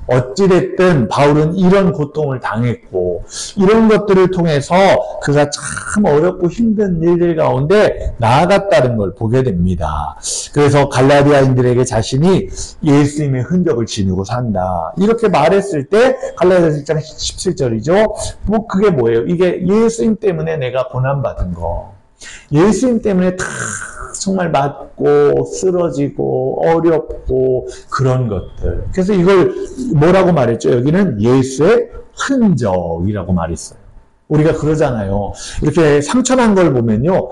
어찌됐든 바울은 이런 고통을 당했고 이런 것들을 통해서 그가 참 어렵고 힘든 일들 가운데 나아갔다는 걸 보게 됩니다. 그래서 갈라디아인들에게 자신이 예수님의 흔적을 지니고 산다. 이렇게 말했을 때 갈라디아서 1장 17절이죠. 뭐 그게 뭐예요? 이게 예수님 때문에 내가 고난받은 거. 예수님 때문에 다 정말 맞고 쓰러지고 어렵고 그런 것들. 그래서 이걸 뭐라고 말했죠? 여기는 예수의 흔적이라고 말했어요. 우리가 그러잖아요. 이렇게 상처난 걸 보면요,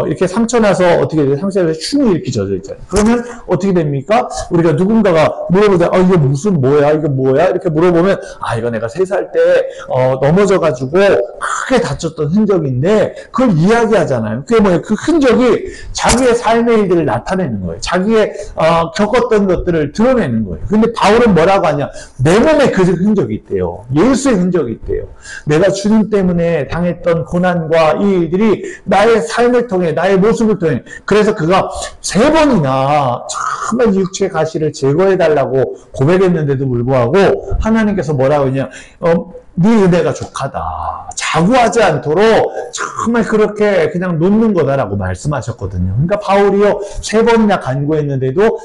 이렇게 상처나서 어떻게 돼요? 상처에서 흉이 이렇게 젖어 있잖아요. 그러면 어떻게 됩니까? 우리가 누군가가 물어보자, 이게 무슨 뭐야? 이게 뭐야? 이렇게 물어보면, 이거 내가 3살 때, 넘어져가지고 크게 다쳤던 흔적인데, 그걸 이야기하잖아요. 그게 뭐예요? 그 흔적이 자기의 삶의 일들을 나타내는 거예요. 자기의, 겪었던 것들을 드러내는 거예요. 근데 바울은 뭐라고 하냐? 내 몸에 그 흔적이 있대요. 예수의 흔적이 있대요. 내가 주님 때문에 당했던 고난과 이 일들이 나의 삶을 통해 나의 모습을 통해 그래서 그가 3번이나 정말 육체의 가시를 제거해달라고 고백했는데도 불구하고 하나님께서 뭐라고 하냐 네 은혜가 족하다. 자구하지 않도록 정말 그렇게 그냥 놓는 거다라고 말씀하셨거든요. 그러니까 바울이요 3번이나 간구했는데도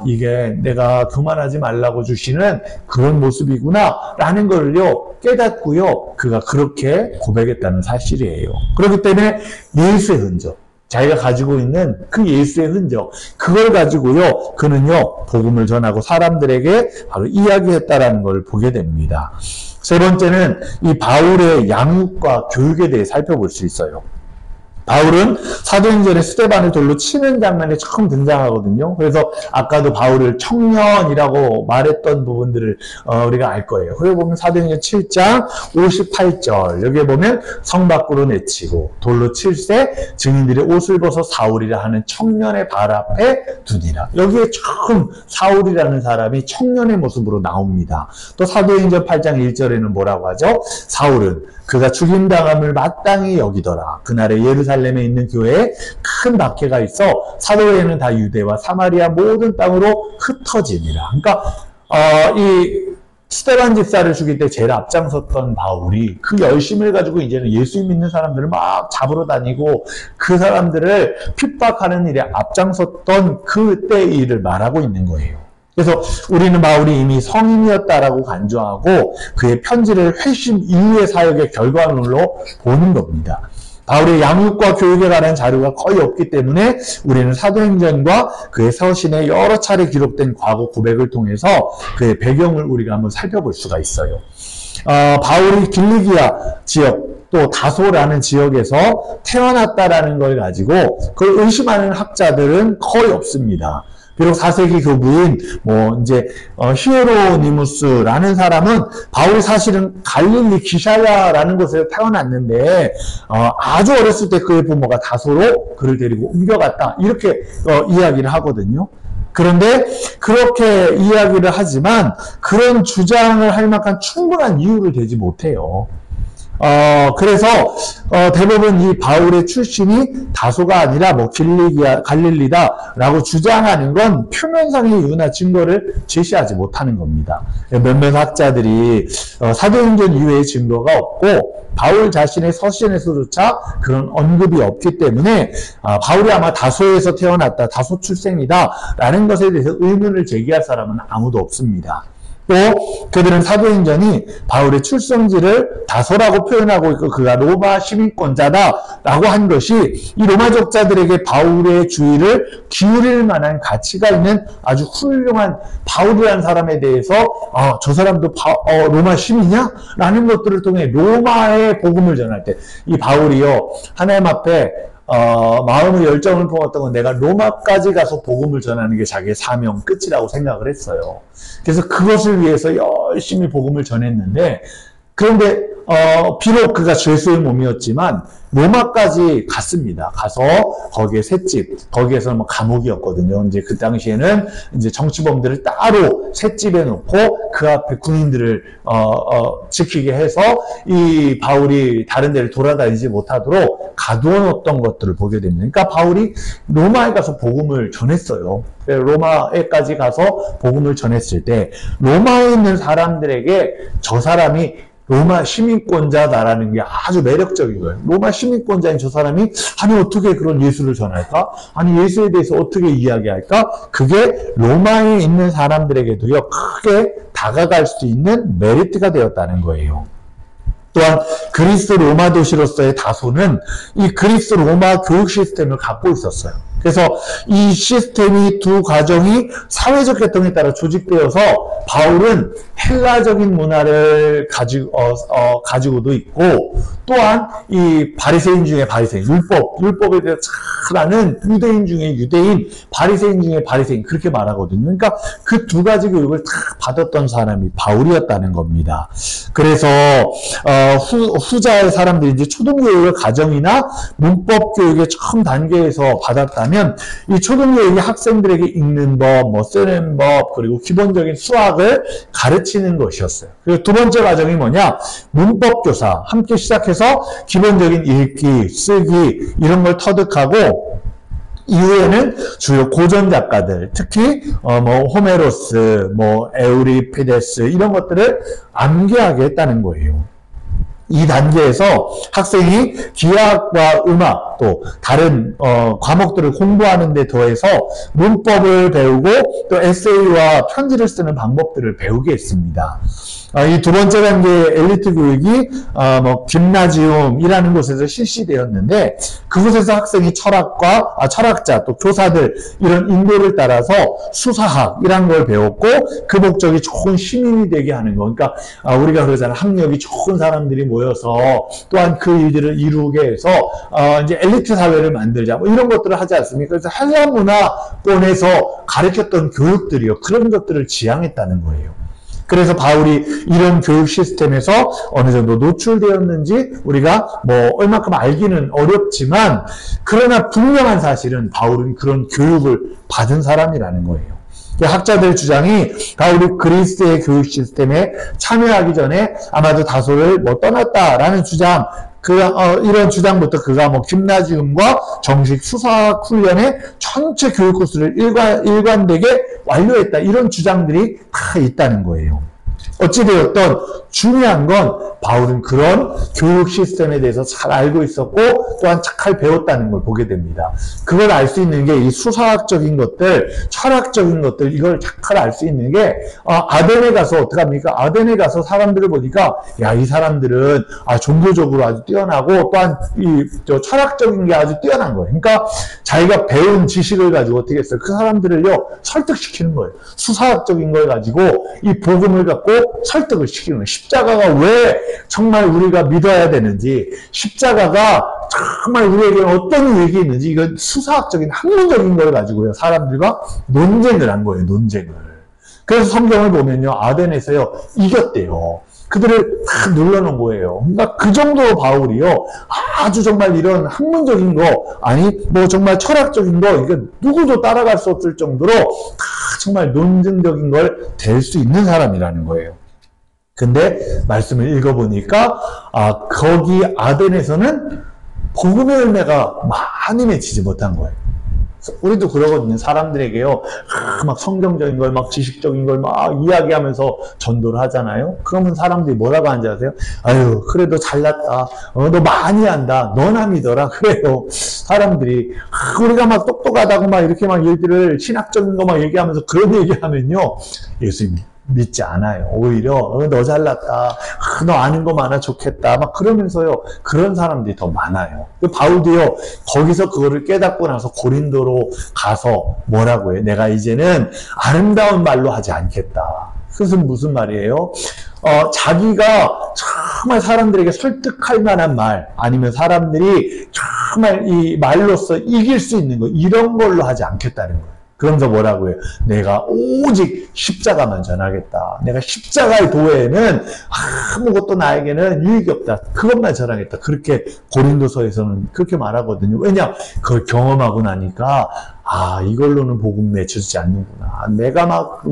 이게 내가 교만하지 말라고 주시는 그런 모습이구나 라는 걸요 깨닫고요 그가 그렇게 고백했다는 사실이에요. 그렇기 때문에 예수의 흔적, 자기가 가지고 있는 그 예수의 흔적, 그걸 가지고요 그는요 복음을 전하고 사람들에게 바로 이야기했다라는 걸 보게 됩니다. 3번째는 이 바울의 양육과 교육에 대해 살펴볼 수 있어요. 바울은 사도행전에 스데반을 돌로 치는 장면이 처음 등장하거든요. 그래서 아까도 바울을 청년이라고 말했던 부분들을 우리가 알 거예요. 그리고 보면 사도행전 7장 58절 여기에 보면 성 밖으로 내치고 돌로 칠세 증인들이 옷을 벗어 사울이라 하는 청년의 발 앞에 두니라. 여기에 처음 사울이라는 사람이 청년의 모습으로 나옵니다. 또 사도행전 8장 1절에는 뭐라고 하죠? 사울은 그가 죽임당함을 마땅히 여기더라. 그날에 예루살렘에 있는 교회에 큰 박해가 있어 사도회는 다 유대와 사마리아 모든 땅으로 흩어지니라. 그러니까 이 스데반 집사를 죽일 때 제일 앞장섰던 바울이 그 열심을 가지고 이제는 예수 믿는 사람들을 막 잡으러 다니고 그 사람들을 핍박하는 일에 앞장섰던 그때 일을 말하고 있는 거예요. 그래서 우리는 바울이 이미 성인이었다라고 간주하고 그의 편지를 회심 이후의 사역의 결과물로 보는 겁니다. 바울의 양육과 교육에 관한 자료가 거의 없기 때문에 우리는 사도행전과 그의 서신에 여러 차례 기록된 과거 고백을 통해서 그의 배경을 우리가 한번 살펴볼 수가 있어요. 바울이 길리기아 지역 또 다소라는 지역에서 태어났다라는 걸 가지고 그걸 의심하는 학자들은 거의 없습니다. 비록 4세기 교부인 히에로니무스라는 사람은 바울이 사실은 갈릴리 기샤야라는 곳에서 태어났는데 아주 어렸을 때 그의 부모가 다소로 그를 데리고 옮겨갔다 이렇게 이야기를 하거든요. 그런데 그렇게 이야기를 하지만 그런 주장을 할 만한 충분한 이유를 대지 못해요. 그래서 대부분 이 바울의 출신이 다소가 아니라 뭐 갈릴리다라고 주장하는 건 표면상의 이유나 증거를 제시하지 못하는 겁니다. 몇몇 학자들이 사도행전 이외의 증거가 없고 바울 자신의 서신에서조차 그런 언급이 없기 때문에 바울이 아마 다소에서 태어났다, 다소 출생이다라는 것에 대해서 의문을 제기할 사람은 아무도 없습니다. 또 그들은 사도행전이 바울의 출생지를 다소라고 표현하고 있고 그가 로마 시민권자다라고 한 것이 이 로마족자들에게 바울의 주의를 기울일 만한 가치가 있는 아주 훌륭한 바울이라는 사람에 대해서 저 사람도 로마 시민이냐? 라는 것들을 통해 로마의 복음을 전할 때 이 바울이요 하나님 앞에 마음의 열정을 품었던 건 내가 로마까지 가서 복음을 전하는 게 자기의 사명 끝이라고 생각을 했어요. 그래서 그것을 위해서 열심히 복음을 전했는데 그런데 비록 그가 죄수의 몸이었지만 로마까지 갔습니다. 가서 거기에 셋집, 거기에서 뭐 감옥이었거든요. 이제 그 당시에는 이제 정치범들을 따로 셋집에 놓고 그 앞에 군인들을 지키게 해서 이 바울이 다른 데를 돌아다니지 못하도록 가두어 놓았던 것들을 보게 됩니다. 그러니까 바울이 로마에 가서 복음을 전했어요. 로마에까지 가서 복음을 전했을 때 로마에 있는 사람들에게 저 사람이 로마 시민권자다라는 게 아주 매력적인 거예요. 로마 시민권자인 저 사람이 아니 어떻게 그런 예수를 전할까? 아니 예수에 대해서 어떻게 이야기할까? 그게 로마에 있는 사람들에게도요 크게 다가갈 수 있는 메리트가 되었다는 거예요. 또한 그리스 로마 도시로서의 다소는 이 그리스 로마 교육 시스템을 갖고 있었어요. 그래서 이 시스템이 두 가정이 사회적 계통에 따라 조직되어서 바울은 헬라적인 문화를 가지고도 있고 또한 이 바리새인 중에 바리새인, 율법에 대해서 잘 아는 유대인 중에 유대인, 바리새인 중에 바리새인 그렇게 말하거든요. 그러니까 그 두 가지 교육을 다 받았던 사람이 바울이었다는 겁니다. 그래서 후자의 사람들이 이제 초등교육을 가정이나 문법 교육의 처음 단계에서 받았다면 이 초등교육이 학생들에게 읽는 법, 뭐 쓰는 법, 그리고 기본적인 수학을 가르치는 것이었어요. 그리고 두 번째 과정이 뭐냐? 문법 교사. 함께 시작해서 기본적인 읽기, 쓰기 이런 걸 터득하고 이후에는 주요 고전 작가들, 특히 뭐 호메로스, 뭐 에우리피데스 이런 것들을 암기하게 했다는 거예요. 이 단계에서 학생이 기하학과 음악 또 다른 과목들을 공부하는 데 더해서 문법을 배우고 또 에세이와 편지를 쓰는 방법들을 배우게 했습니다. 이 두 번째 단계의 엘리트 교육이 뭐 김나지움이라는 곳에서 실시되었는데 그곳에서 학생이 철학자 또 교사들 이런 인도를 따라서 수사학이라는 걸 배웠고 그 목적이 좋은 시민이 되게 하는 거. 그러니까 우리가 그러잖아요. 학력이 좋은 사람들이 모여서 또한 그 일들을 이루게 해서 이제 엘리트 사회를 만들자 뭐 이런 것들을 하지 않습니까? 그래서 헬라 문화권에서 가르쳤던 교육들이요. 그런 것들을 지향했다는 거예요. 그래서 바울이 이런 교육 시스템에서 어느 정도 노출되었는지 우리가 뭐 얼마큼 알기는 어렵지만 그러나 분명한 사실은 바울은 그런 교육을 받은 사람이라는 거예요. 학자들 주장이 바울이 그리스의 교육 시스템에 참여하기 전에 아마도 다소를 뭐 떠났다라는 주장, 이런 주장부터 그가 뭐 김나지움과 정식 수사학 훈련의 전체 교육 코스를 일관되게 완료했다. 이런 주장들이 다 있다는 거예요. 어찌되었던 중요한 건 바울은 그런 교육 시스템에 대해서 잘 알고 있었고 또한 잘 배웠다는 걸 보게 됩니다. 그걸 알 수 있는 게 이 수사학적인 것들, 철학적인 것들 이걸 잘 알 수 있는 게 아덴에 가서 어떡합니까? 아덴에 가서 사람들을 보니까 야, 이 사람들은 종교적으로 아주 뛰어나고 또한 철학적인 게 아주 뛰어난 거예요. 그러니까 자기가 배운 지식을 가지고 어떻게 했어요? 그 사람들을요 설득시키는 거예요. 수사학적인 걸 가지고 이 복음을 갖고 설득을 시키는 거예요. 십자가가 왜 정말 우리가 믿어야 되는지, 십자가가 정말 우리에게 어떤 유익이 있는지, 이건 수사학적인 학문적인 걸 가지고요 사람들과 논쟁을 한 거예요. 논쟁을. 그래서 성경을 보면요 아덴에서요 이겼대요. 그들을 다 눌러놓은 거예요. 그러니까 그 정도로 바울이요 아주 정말 이런 학문적인 거 아니 뭐 정말 철학적인 거 이거 누구도 따라갈 수 없을 정도로 다 정말 논증적인 걸 될 수 있는 사람이라는 거예요. 근데 말씀을 읽어보니까 거기 아덴에서는 복음의 열매가 많이 맺히지 못한 거예요. 우리도 그러거든요. 사람들에게요, 막 성경적인 걸, 막 지식적인 걸 막 이야기하면서 전도를 하잖아요. 그러면 사람들이 뭐라고 하는지 아세요? 아유, 그래도 잘났다. 너 많이 안다. 너나 믿어라. 그래요. 사람들이, 우리가 막 똑똑하다고 막 이렇게 막 얘기를, 신학적인 거 막 얘기하면서 그런 얘기하면요, 예수님 믿지 않아요. 오히려 너 잘났다. 너 아는 거 많아 좋겠다. 막 그러면서요. 그런 사람들이 더 많아요. 바울도요. 거기서 그거를 깨닫고 나서 고린도로 가서 뭐라고 해요? 내가 이제는 아름다운 말로 하지 않겠다. 그것은 무슨 말이에요? 자기가 정말 사람들에게 설득할 만한 말, 아니면 사람들이 정말 이 말로써 이길 수 있는 거, 이런 걸로 하지 않겠다는 거예요. 그러면서 뭐라고 해요? 내가 오직 십자가만 전하겠다. 내가 십자가의 도에는 아무것도 나에게는 유익이 없다. 그것만 전하겠다. 그렇게 고린도서에서는 그렇게 말하거든요. 왜냐? 그걸 경험하고 나니까 이걸로는 복음 맺혀지지 않는구나. 내가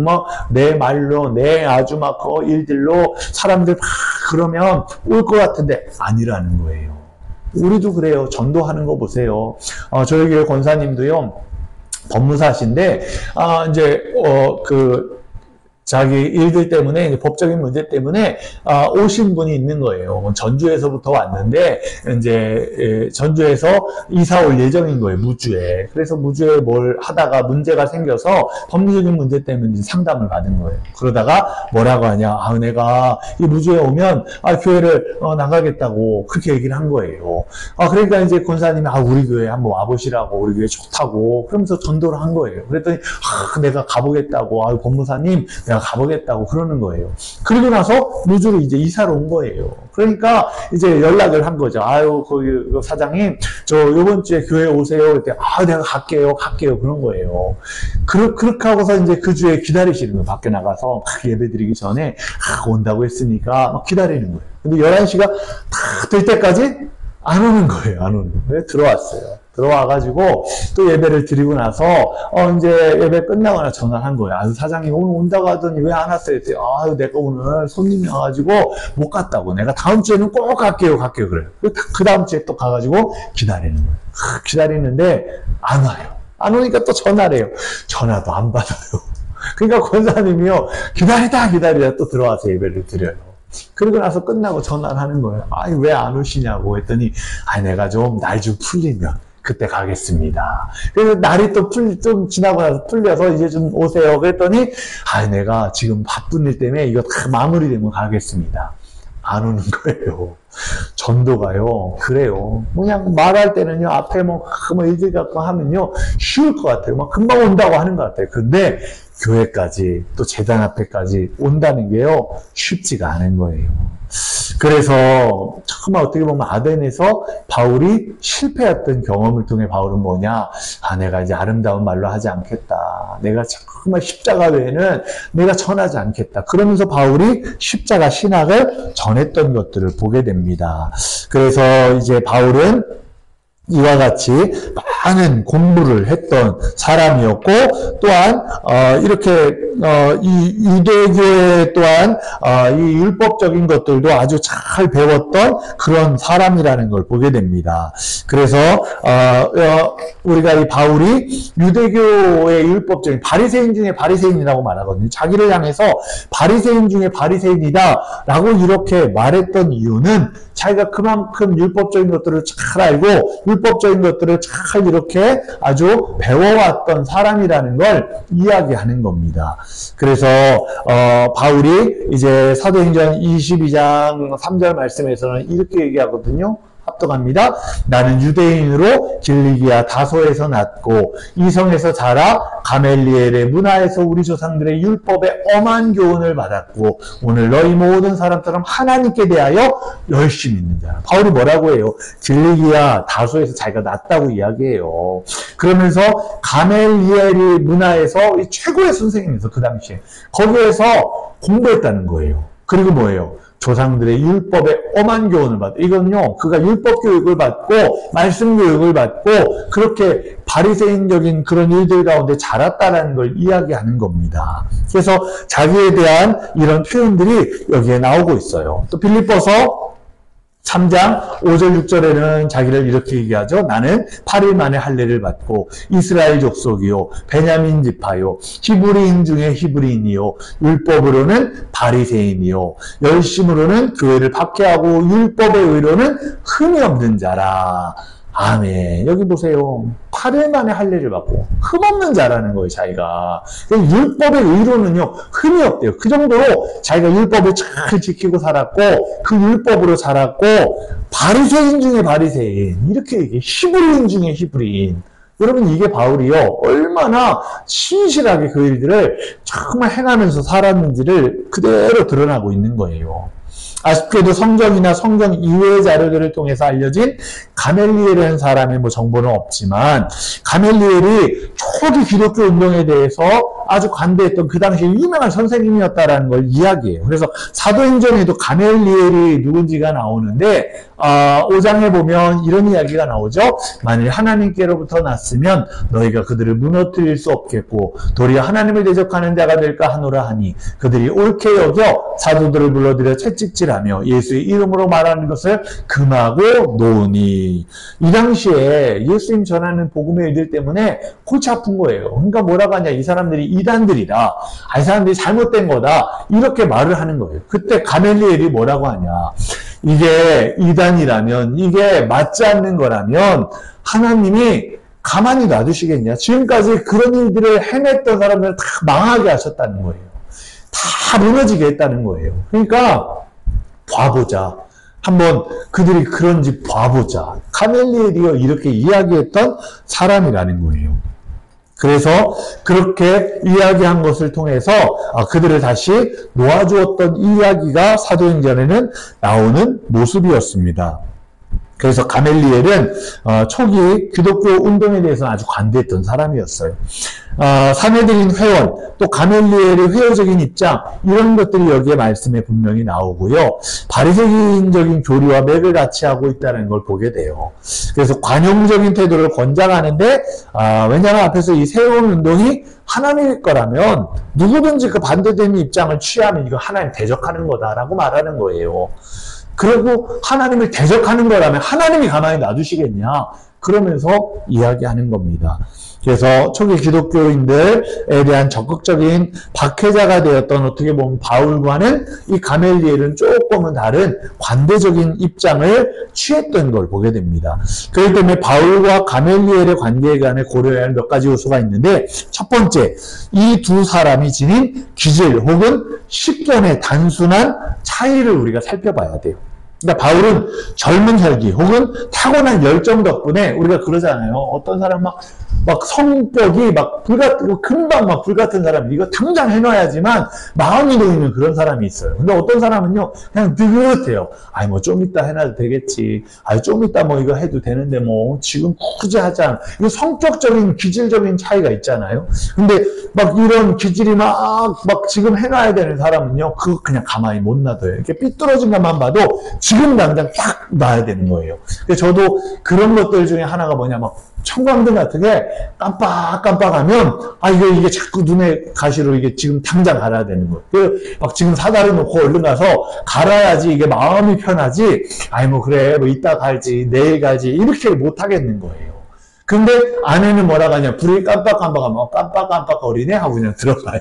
내 말로, 내 아주 막 일들로 사람들 막 그러면 올 것 같은데 아니라는 거예요. 우리도 그래요. 전도하는 거 보세요. 저희 교회 권사님도요. 법무사신데, 자기 일들 때문에, 이제 법적인 문제 때문에, 오신 분이 있는 거예요. 전주에서부터 왔는데, 이제, 전주에서 이사 올 예정인 거예요, 무주에. 그래서 무주에 뭘 하다가 문제가 생겨서 법리적인 문제 때문에 이제 상담을 받은 거예요. 그러다가 뭐라고 하냐, 내가 이 무주에 오면, 교회를 나가겠다고 그렇게 얘기를 한 거예요. 그러니까 이제 권사님이, 우리 교회 한번 와보시라고, 우리 교회 좋다고, 그러면서 전도를 한 거예요. 그랬더니, 내가 가보겠다고, 법무사님, 내가 가보겠다고 그러는 거예요. 그리고 나서 무주로 이제 이사를 온 거예요. 그러니까 이제 연락을 한 거죠. 거기 사장님, 저 요번 주에 교회 오세요. 그때 내가 갈게요. 그런 거예요. 그렇게 하고서 이제 그 주에 기다리시는 거예요. 밖에 나가서 막 예배 드리기 전에 온다고 했으니까 막 기다리는 거예요. 근데 11시가 다 될 때까지 안 오는 거예요. 안 오는 거예요. 들어왔어요. 들어와가지고 또 예배를 드리고 나서 이제 예배 끝나거나 전화를 한 거예요. 사장님 오늘 온다고 하더니 왜 안 왔어요? 했더니 내가 오늘 손님이 와가지고 못 갔다고. 내가 다음 주에는 꼭 갈게요. 그래요. 그 다음 주에 또 가가지고 기다리는 거예요. 기다리는데 안 와요. 안 오니까 또 전화를 해요. 전화도 안 받아요. 그러니까 권사님이요, 기다리다 또 들어와서 예배를 드려요. 그리고 나서 끝나고 전화를 하는 거예요. 왜 안 오시냐고 했더니 내가 좀 날 좀 풀리면 그때 가겠습니다. 그래서 날이 또 좀 지나고 나서 풀려서 이제 좀 오세요. 그랬더니 내가 지금 바쁜 일 때문에 이거 다 마무리되면 가겠습니다. 안 오는 거예요. 전도가요, 그래요. 그냥 말할 때는요, 앞에 일들 갖고 하면요, 쉬울 것 같아요. 금방 온다고 하는 것 같아요. 근데 교회까지, 또 재단 앞에까지 온다는 게요, 쉽지가 않은 거예요. 그래서 정말 어떻게 보면 아덴에서 바울이 실패했던 경험을 통해 바울은 뭐냐? 내가 이제 아름다운 말로 하지 않겠다. 내가 정말 십자가 외에는 내가 전하지 않겠다. 그러면서 바울이 십자가 신학을 전했던 것들을 보게 됩니다. 그래서 이제 바울은 이와 같이 많은 공부를 했던 사람이었고, 또한 이렇게 이 유대교회 또한 이 율법적인 것들도 아주 잘 배웠던 그런 사람이라는 걸 보게 됩니다. 그래서 우리가 이 바울이 유대교의 율법적인 바리새인 중에 바리새인이라고 말하거든요. 자기를 향해서 바리새인 중에 바리새인이다라고 이렇게 말했던 이유는 자기가 그만큼 율법적인 것들을 잘 알고 율법적인 것들을 잘 이렇게 아주 배워왔던 사람이라는 걸 이야기하는 겁니다. 그래서 바울이 이제 사도행전 22장 3절 말씀에서는 이렇게 얘기하거든요. 합독합니다. 나는 유대인으로 길리기아 다소에서 났고 이성에서 자라 가멜리엘의 문화에서 우리 조상들의 율법에 엄한 교훈을 받았고 오늘 너희 모든 사람처럼 하나님께 대하여 열심히 있는 자라. 바울이 뭐라고 해요? 길리기아 다소에서 자기가 났다고 이야기해요. 그러면서 가멜리엘의 문화에서 최고의 선생님이면서 그 당시에 거기에서 공부했다는 거예요. 그리고 뭐예요? 조상들의 율법의 엄한 교훈을 받고, 이건요, 그가 율법 교육을 받고 말씀 교육을 받고 그렇게 바리새인적인 그런 일들 가운데 자랐다라는 걸 이야기하는 겁니다. 그래서 자기에 대한 이런 표현들이 여기에 나오고 있어요. 또 빌립보서 3장 5절 6절에는 자기를 이렇게 얘기하죠. 나는 8일 만에 할례를 받고 이스라엘 족속이요 베냐민 지파요 히브리인 중에 히브리인이요 율법으로는 바리새인이요 열심으로는 교회를 박해하고 율법의 의로는 흠이 없는 자라. 아멘. 여기 보세요. 8일 만에 할례를 받고 흠없는 자라는 거예요, 자기가. 율법의 의로는요, 흠이 없대요. 그 정도로 자기가 율법을 잘 지키고 살았고, 그 율법으로 살았고, 바리새인 중에 바리새인, 이렇게 얘기해. 히브리인 중에 히브리인. 여러분, 이게 바울이요, 얼마나 신실하게 그 일들을 정말 행하면서 살았는지를 그대로 드러나고 있는 거예요. 아쉽게도 성경이나 성경 이외의 자료들을 통해서 알려진 가멜리엘이라는 사람의 정보는 없지만, 가멜리엘이 초기 기독교 운동에 대해서 아주 관대했던 그 당시에 유명한 선생님이었다라는 걸 이야기해요. 그래서 사도행전에도 가멜리엘이 누군지가 나오는데 5장에 보면 이런 이야기가 나오죠. 만일 하나님께로부터 났으면 너희가 그들을 무너뜨릴 수 없겠고 도리어 하나님을 대적하는 자가 될까 하노라 하니 그들이 옳게 여겨 사도들을 불러들여 채찍질하며 예수의 이름으로 말하는 것을 금하고 놓으니. 이 당시에 예수님 전하는 복음의 일들 때문에 골치 아픈 거예요. 그러니까 뭐라고 하냐, 이 사람들이 이단들이다, 이 사람들이 잘못된 거다, 이렇게 말을 하는 거예요. 그때 가멜리엘이 뭐라고 하냐, 이게 이단이라면, 이게 맞지 않는 거라면 하나님이 가만히 놔두시겠냐. 지금까지 그런 일들을 해냈던 사람들을 다 망하게 하셨다는 거예요. 다 무너지게 했다는 거예요. 그러니까 봐보자. 한번 그들이 그런지 봐보자. 가멜리엘이요, 이렇게 이야기했던 사람이라는 거예요. 그래서 그렇게 이야기한 것을 통해서 그들을 다시 놓아주었던 이야기가 사도행전에는 나오는 모습이었습니다. 그래서 가멜리엘은 초기 기독교 운동에 대해서 아주 관대했던 사람이었어요. 사내들인 회원, 또 가멜리엘의 회의적인 입장, 이런 것들이 여기에 말씀에 분명히 나오고요. 바리새인적인 교리와 맥을 같이 하고 있다는 걸 보게 돼요. 그래서 관용적인 태도를 권장하는데, 왜냐하면 앞에서 이 새로운 운동이 하나님일 거라면 누구든지 그 반대되는 입장을 취하면 이거 하나님 대적하는 거다라고 말하는 거예요. 그리고 하나님을 대적하는 거라면 하나님이 가만히 놔두시겠냐, 그러면서 이야기하는 겁니다. 그래서 초기 기독교인들에 대한 적극적인 박해자가 되었던, 어떻게 보면 바울과는 이 가멜리엘은 조금은 다른 관대적인 입장을 취했던 걸 보게 됩니다. 그렇기 때문에 바울과 가멜리엘의 관계에 관해 고려해야 할 몇 가지 요소가 있는데, 첫 번째, 이 두 사람이 지닌 기질 혹은 식견의 단순한 차이를 우리가 살펴봐야 돼요. 그러니까 바울은 젊은 혈기 혹은 타고난 열정 덕분에, 우리가 그러잖아요. 어떤 사람 막 성격이 금방 불같은 사람, 이거 당장 해놔야지만 마음이 놓이는 그런 사람이 있어요. 근데 어떤 사람은요, 그냥 느긋해요. 좀 이따 해놔도 되겠지. 좀 이따 이거 해도 되는데 지금 굳이 하지 않아. 이거 성격적인, 기질적인 차이가 있잖아요. 근데 이런 기질이 지금 해놔야 되는 사람은요, 그거 그냥 가만히 못 놔둬요. 이렇게 삐뚤어진 것만 봐도 지금 당장 딱 놔야 되는 거예요. 저도 그런 것들 중에 하나가 뭐냐, 청광등 같은 게 깜빡깜빡하면 이게 자꾸 눈에 가시로 이게 지금 당장 갈아야 되는 거예요. 지금 사다리 놓고 얼른 가서 갈아야지 이게 마음이 편하지. 그래 이따 갈지 내일 갈지 이렇게 못 하겠는 거예요. 근데 아내는 뭐라고 하냐, 불이 깜빡깜빡하면 깜빡깜빡거리네 하고 그냥 들어가요.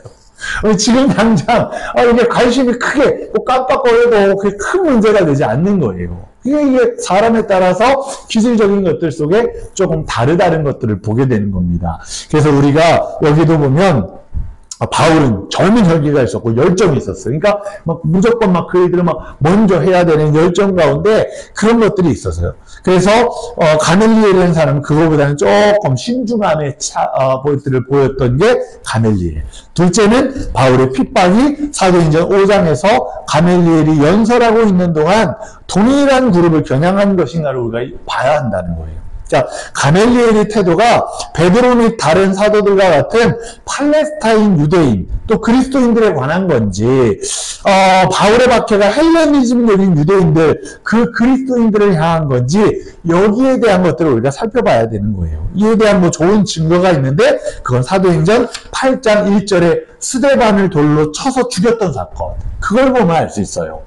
지금 당장 이게 관심이 크게 깜빡거려도 그게 큰 문제가 되지 않는 거예요. 이게 사람에 따라서 기질적인 것들 속에 조금 다르다는 것들을 보게 되는 겁니다. 그래서 우리가 여기도 보면 바울은 젊은 혈기가 있었고 열정이 있었어요. 그러니까 무조건 그 일들을 먼저 해야 되는 열정 가운데 그런 것들이 있었어요. 그래서 가멜리엘이라는 사람은 그거보다는 조금 신중함의 것들을 보였던 게 가멜리엘. 둘째는 바울의 핍박이 사도행전 5장에서 가멜리엘이 연설하고 있는 동안 동일한 그룹을 겨냥한 것인가를 우리가 봐야 한다는 거예요. 자, 가멜리엘의 태도가 베드로 및 다른 사도들과 같은 팔레스타인 유대인, 또 그리스도인들에 관한 건지, 바울의 박해가 헬레니즘적인 유대인들, 그 그리스도인들을 향한 건지, 여기에 대한 것들을 우리가 살펴봐야 되는 거예요. 이에 대한 뭐 좋은 증거가 있는데, 그건 사도행전 8장 1절에 스데반을 돌로 쳐서 죽였던 사건. 그걸 보면 알 수 있어요.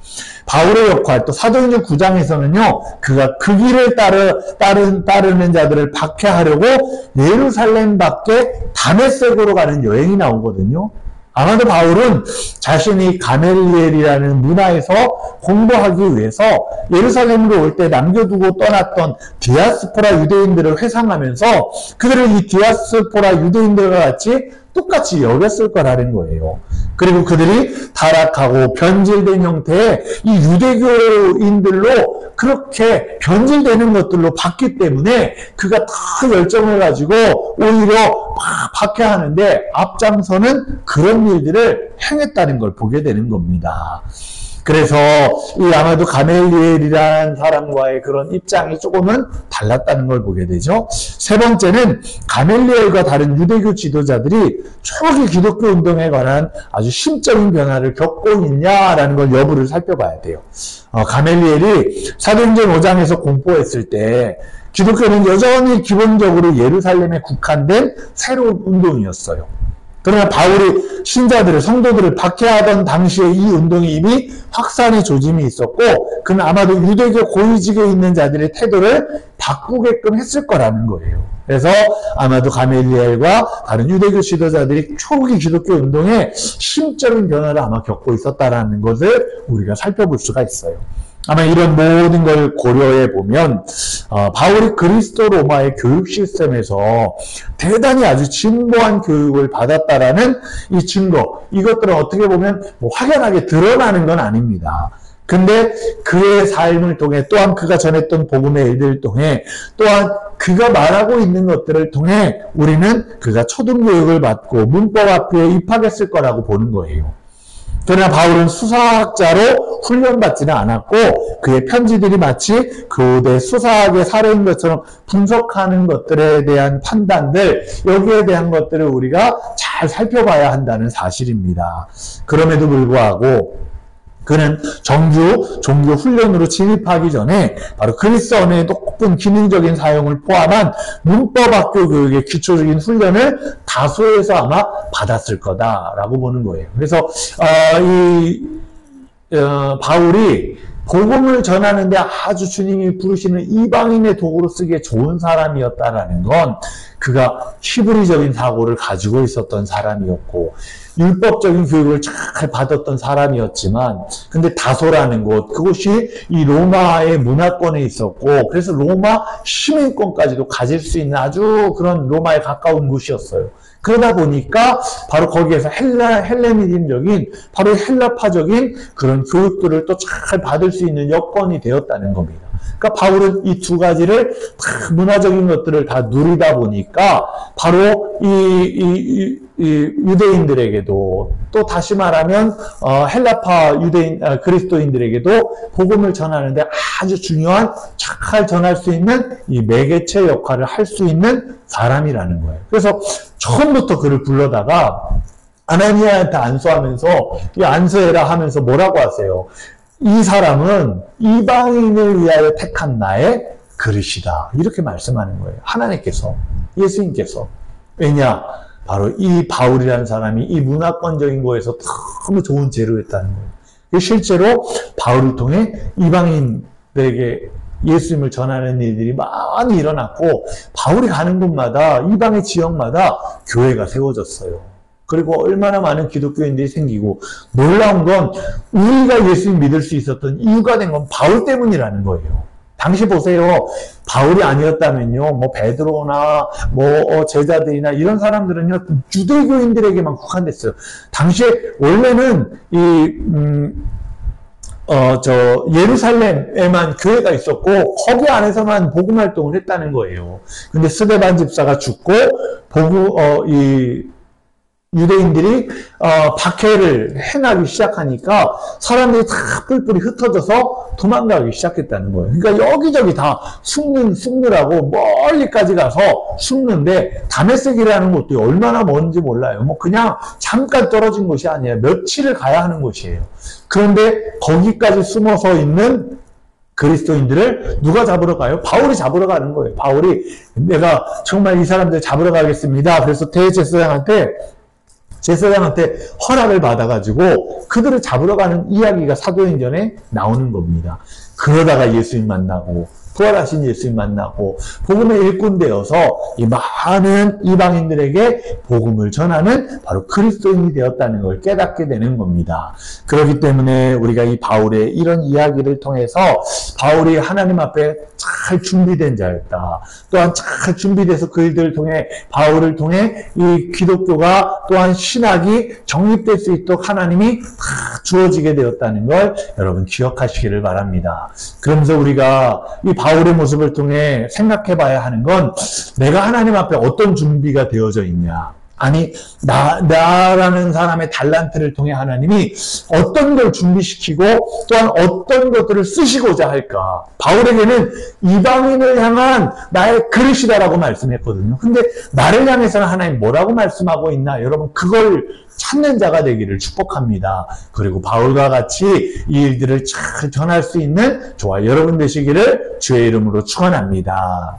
바울의 역할, 또 사도행전 9장에서는요, 그가 그 길을 따르는 자들을 박해하려고 예루살렘 밖에 다메섹으로 가는 여행이 나오거든요. 아마도 바울은 자신이 가멜리엘이라는 문화에서 공부하기 위해서 예루살렘으로 올 때 남겨두고 떠났던 디아스포라 유대인들을 회상하면서 그들을 이 디아스포라 유대인들과 같이 똑같이 여겼을 거라는 거예요. 그리고 그들이 타락하고 변질된 형태의 이 유대교인들로 그렇게 변질되는 것들로 봤기 때문에 그가 다 열정을 가지고 오히려 막 박해하는데 앞장서는 그런 일들을 행했다는 걸 보게 되는 겁니다. 그래서 이 아마도 가멜리엘이라는 사람과의 그런 입장이 조금은 달랐다는 걸 보게 되죠. 세 번째는 가멜리엘과 다른 유대교 지도자들이 초기 기독교 운동에 관한 아주 심적인 변화를 겪고 있냐라는 걸 여부를 살펴봐야 돼요. 가멜리엘이 사도행전 5장에서 공포했을 때 기독교는 여전히 기본적으로 예루살렘에 국한된 새로운 운동이었어요. 그러나 바울이 신자들을, 성도들을 박해하던 당시에 이 운동이 이미 확산의 조짐이 있었고, 그는 아마도 유대교 고위직에 있는 자들의 태도를 바꾸게끔 했을 거라는 거예요. 그래서 아마도 가멜리엘과 다른 유대교 지도자들이 초기 기독교 운동에 심적인 변화를 아마 겪고 있었다는 것을 우리가 살펴볼 수가 있어요. 아마 이런 모든 걸 고려해 보면 바울이 그리스도 로마의 교육 시스템에서 대단히 아주 진보한 교육을 받았다라는 이 증거, 이것들은 어떻게 보면 확연하게 드러나는 건 아닙니다. 근데 그의 삶을 통해, 또한 그가 전했던 복음의 일들을 통해, 또한 그가 말하고 있는 것들을 통해 우리는 그가 초등교육을 받고 문법 학교에 입학했을 거라고 보는 거예요. 그러나 바울은 수사학자로 훈련받지는 않았고 그의 편지들이 마치 교대 수사학의 사례인 것처럼 분석하는 것들에 대한 판단들, 여기에 대한 것들을 우리가 잘 살펴봐야 한다는 사실입니다. 그럼에도 불구하고 그는 정규 종교 훈련으로 진입하기 전에 바로 그리스 언어의 높은 기능적인 사용을 포함한 문법학교 교육의 기초적인 훈련을 다수에서 아마 받았을 거다라고 보는 거예요. 그래서 바울이 복음을 전하는데 아주 주님이 부르시는 이방인의 도구로 쓰기에 좋은 사람이었다라는 건 그가 히브리적인 사고를 가지고 있었던 사람이었고 율법적인 교육을 잘 받았던 사람이었지만, 근데 다소라는 곳, 그곳이 이 로마의 문화권에 있었고, 그래서 로마 시민권까지도 가질 수 있는 아주 그런 로마에 가까운 곳이었어요. 그러다 보니까 바로 거기에서 헬레니즘적인, 바로 헬라파적인 그런 교육들을 또 잘 받을 수 있는 여건이 되었다는 겁니다. 그러니까 바울은 이 두 가지를 다 문화적인 것들을 다 누리다 보니까 바로 이 유대인들에게도, 또 다시 말하면 헬라파 그리스도인들에게도 복음을 전하는데 아주 중요한, 잘 전할 수 있는 이 매개체 역할을 할 수 있는 사람이라는 거예요. 그래서 처음부터 그를 불러다가 아나니아한테 안수하면서 이 안수해라 하면서 뭐라고 하세요? 이 사람은 이방인을 위하여 택한 나의 그릇이다. 이렇게 말씀하는 거예요. 하나님께서, 예수님께서. 왜냐? 바로 이 바울이라는 사람이 이 문화권적인 거에서 너무 좋은 재료였다는 거예요. 실제로 바울을 통해 이방인들에게 예수님을 전하는 일들이 많이 일어났고, 바울이 가는 곳마다, 이방의 지역마다 교회가 세워졌어요. 그리고 얼마나 많은 기독교인들이 생기고, 놀라운 건 우리가 예수님 믿을 수 있었던 이유가 된 건 바울 때문이라는 거예요. 당시 보세요. 바울이 아니었다면요, 뭐 베드로나 뭐 제자들이나 이런 사람들은요 유대교인들에게만 국한됐어요. 당시에 원래는 예루살렘에만 교회가 있었고 거기 안에서만 복음 활동을 했다는 거예요. 근데 스데반 집사가 죽고 유대인들이 박해를 행하기 시작하니까 사람들이 다 뿔뿔이 흩어져서 도망가기 시작했다는 거예요. 그러니까 여기저기 다 숨느라고 멀리까지 가서 숨는데 다메섹이라는 곳도 얼마나 먼지 몰라요. 뭐 그냥 잠깐 떨어진 곳이 아니에요. 며칠을 가야 하는 곳이에요. 그런데 거기까지 숨어서 있는 그리스도인들을 누가 잡으러 가요? 바울이 잡으러 가는 거예요. 바울이 내가 정말 이 사람들 잡으러 가겠습니다. 그래서 대제사장한테 허락을 받아가지고 그들을 잡으러 가는 이야기가 사도행전에 나오는 겁니다. 그러다가 예수님 만나고 부활하신 예수님 만나고 복음의 일꾼 되어서 이 많은 이방인들에게 복음을 전하는 바로 그리스도인이 되었다는 걸 깨닫게 되는 겁니다. 그렇기 때문에 우리가 이 바울의 이런 이야기를 통해서 바울이 하나님 앞에 잘 준비된 자였다. 또한 잘 준비돼서 그들을 통해 바울을 통해 이 기독교가 또한 신학이 정립될 수 있도록 하나님이 다 주어지게 되었다는 걸 여러분 기억하시기를 바랍니다. 그러면서 우리가 이 바울의 모습을 통해 생각해 봐야 하는 건 내가 하나님 앞에 어떤 준비가 되어져 있냐. 아니 나라는 사람의 달란트를 통해 하나님이 어떤 걸 준비시키고 또한 어떤 것들을 쓰시고자 할까. 바울에게는 이방인을 향한 나의 그릇이다라고 말씀했거든요. 근데 나를 향해서는 하나님 뭐라고 말씀하고 있나. 여러분 그걸 찾는 자가 되기를 축복합니다. 그리고 바울과 같이 이 일들을 잘 전할 수 있는 저와 여러분 되시기를 주의 이름으로 축원합니다.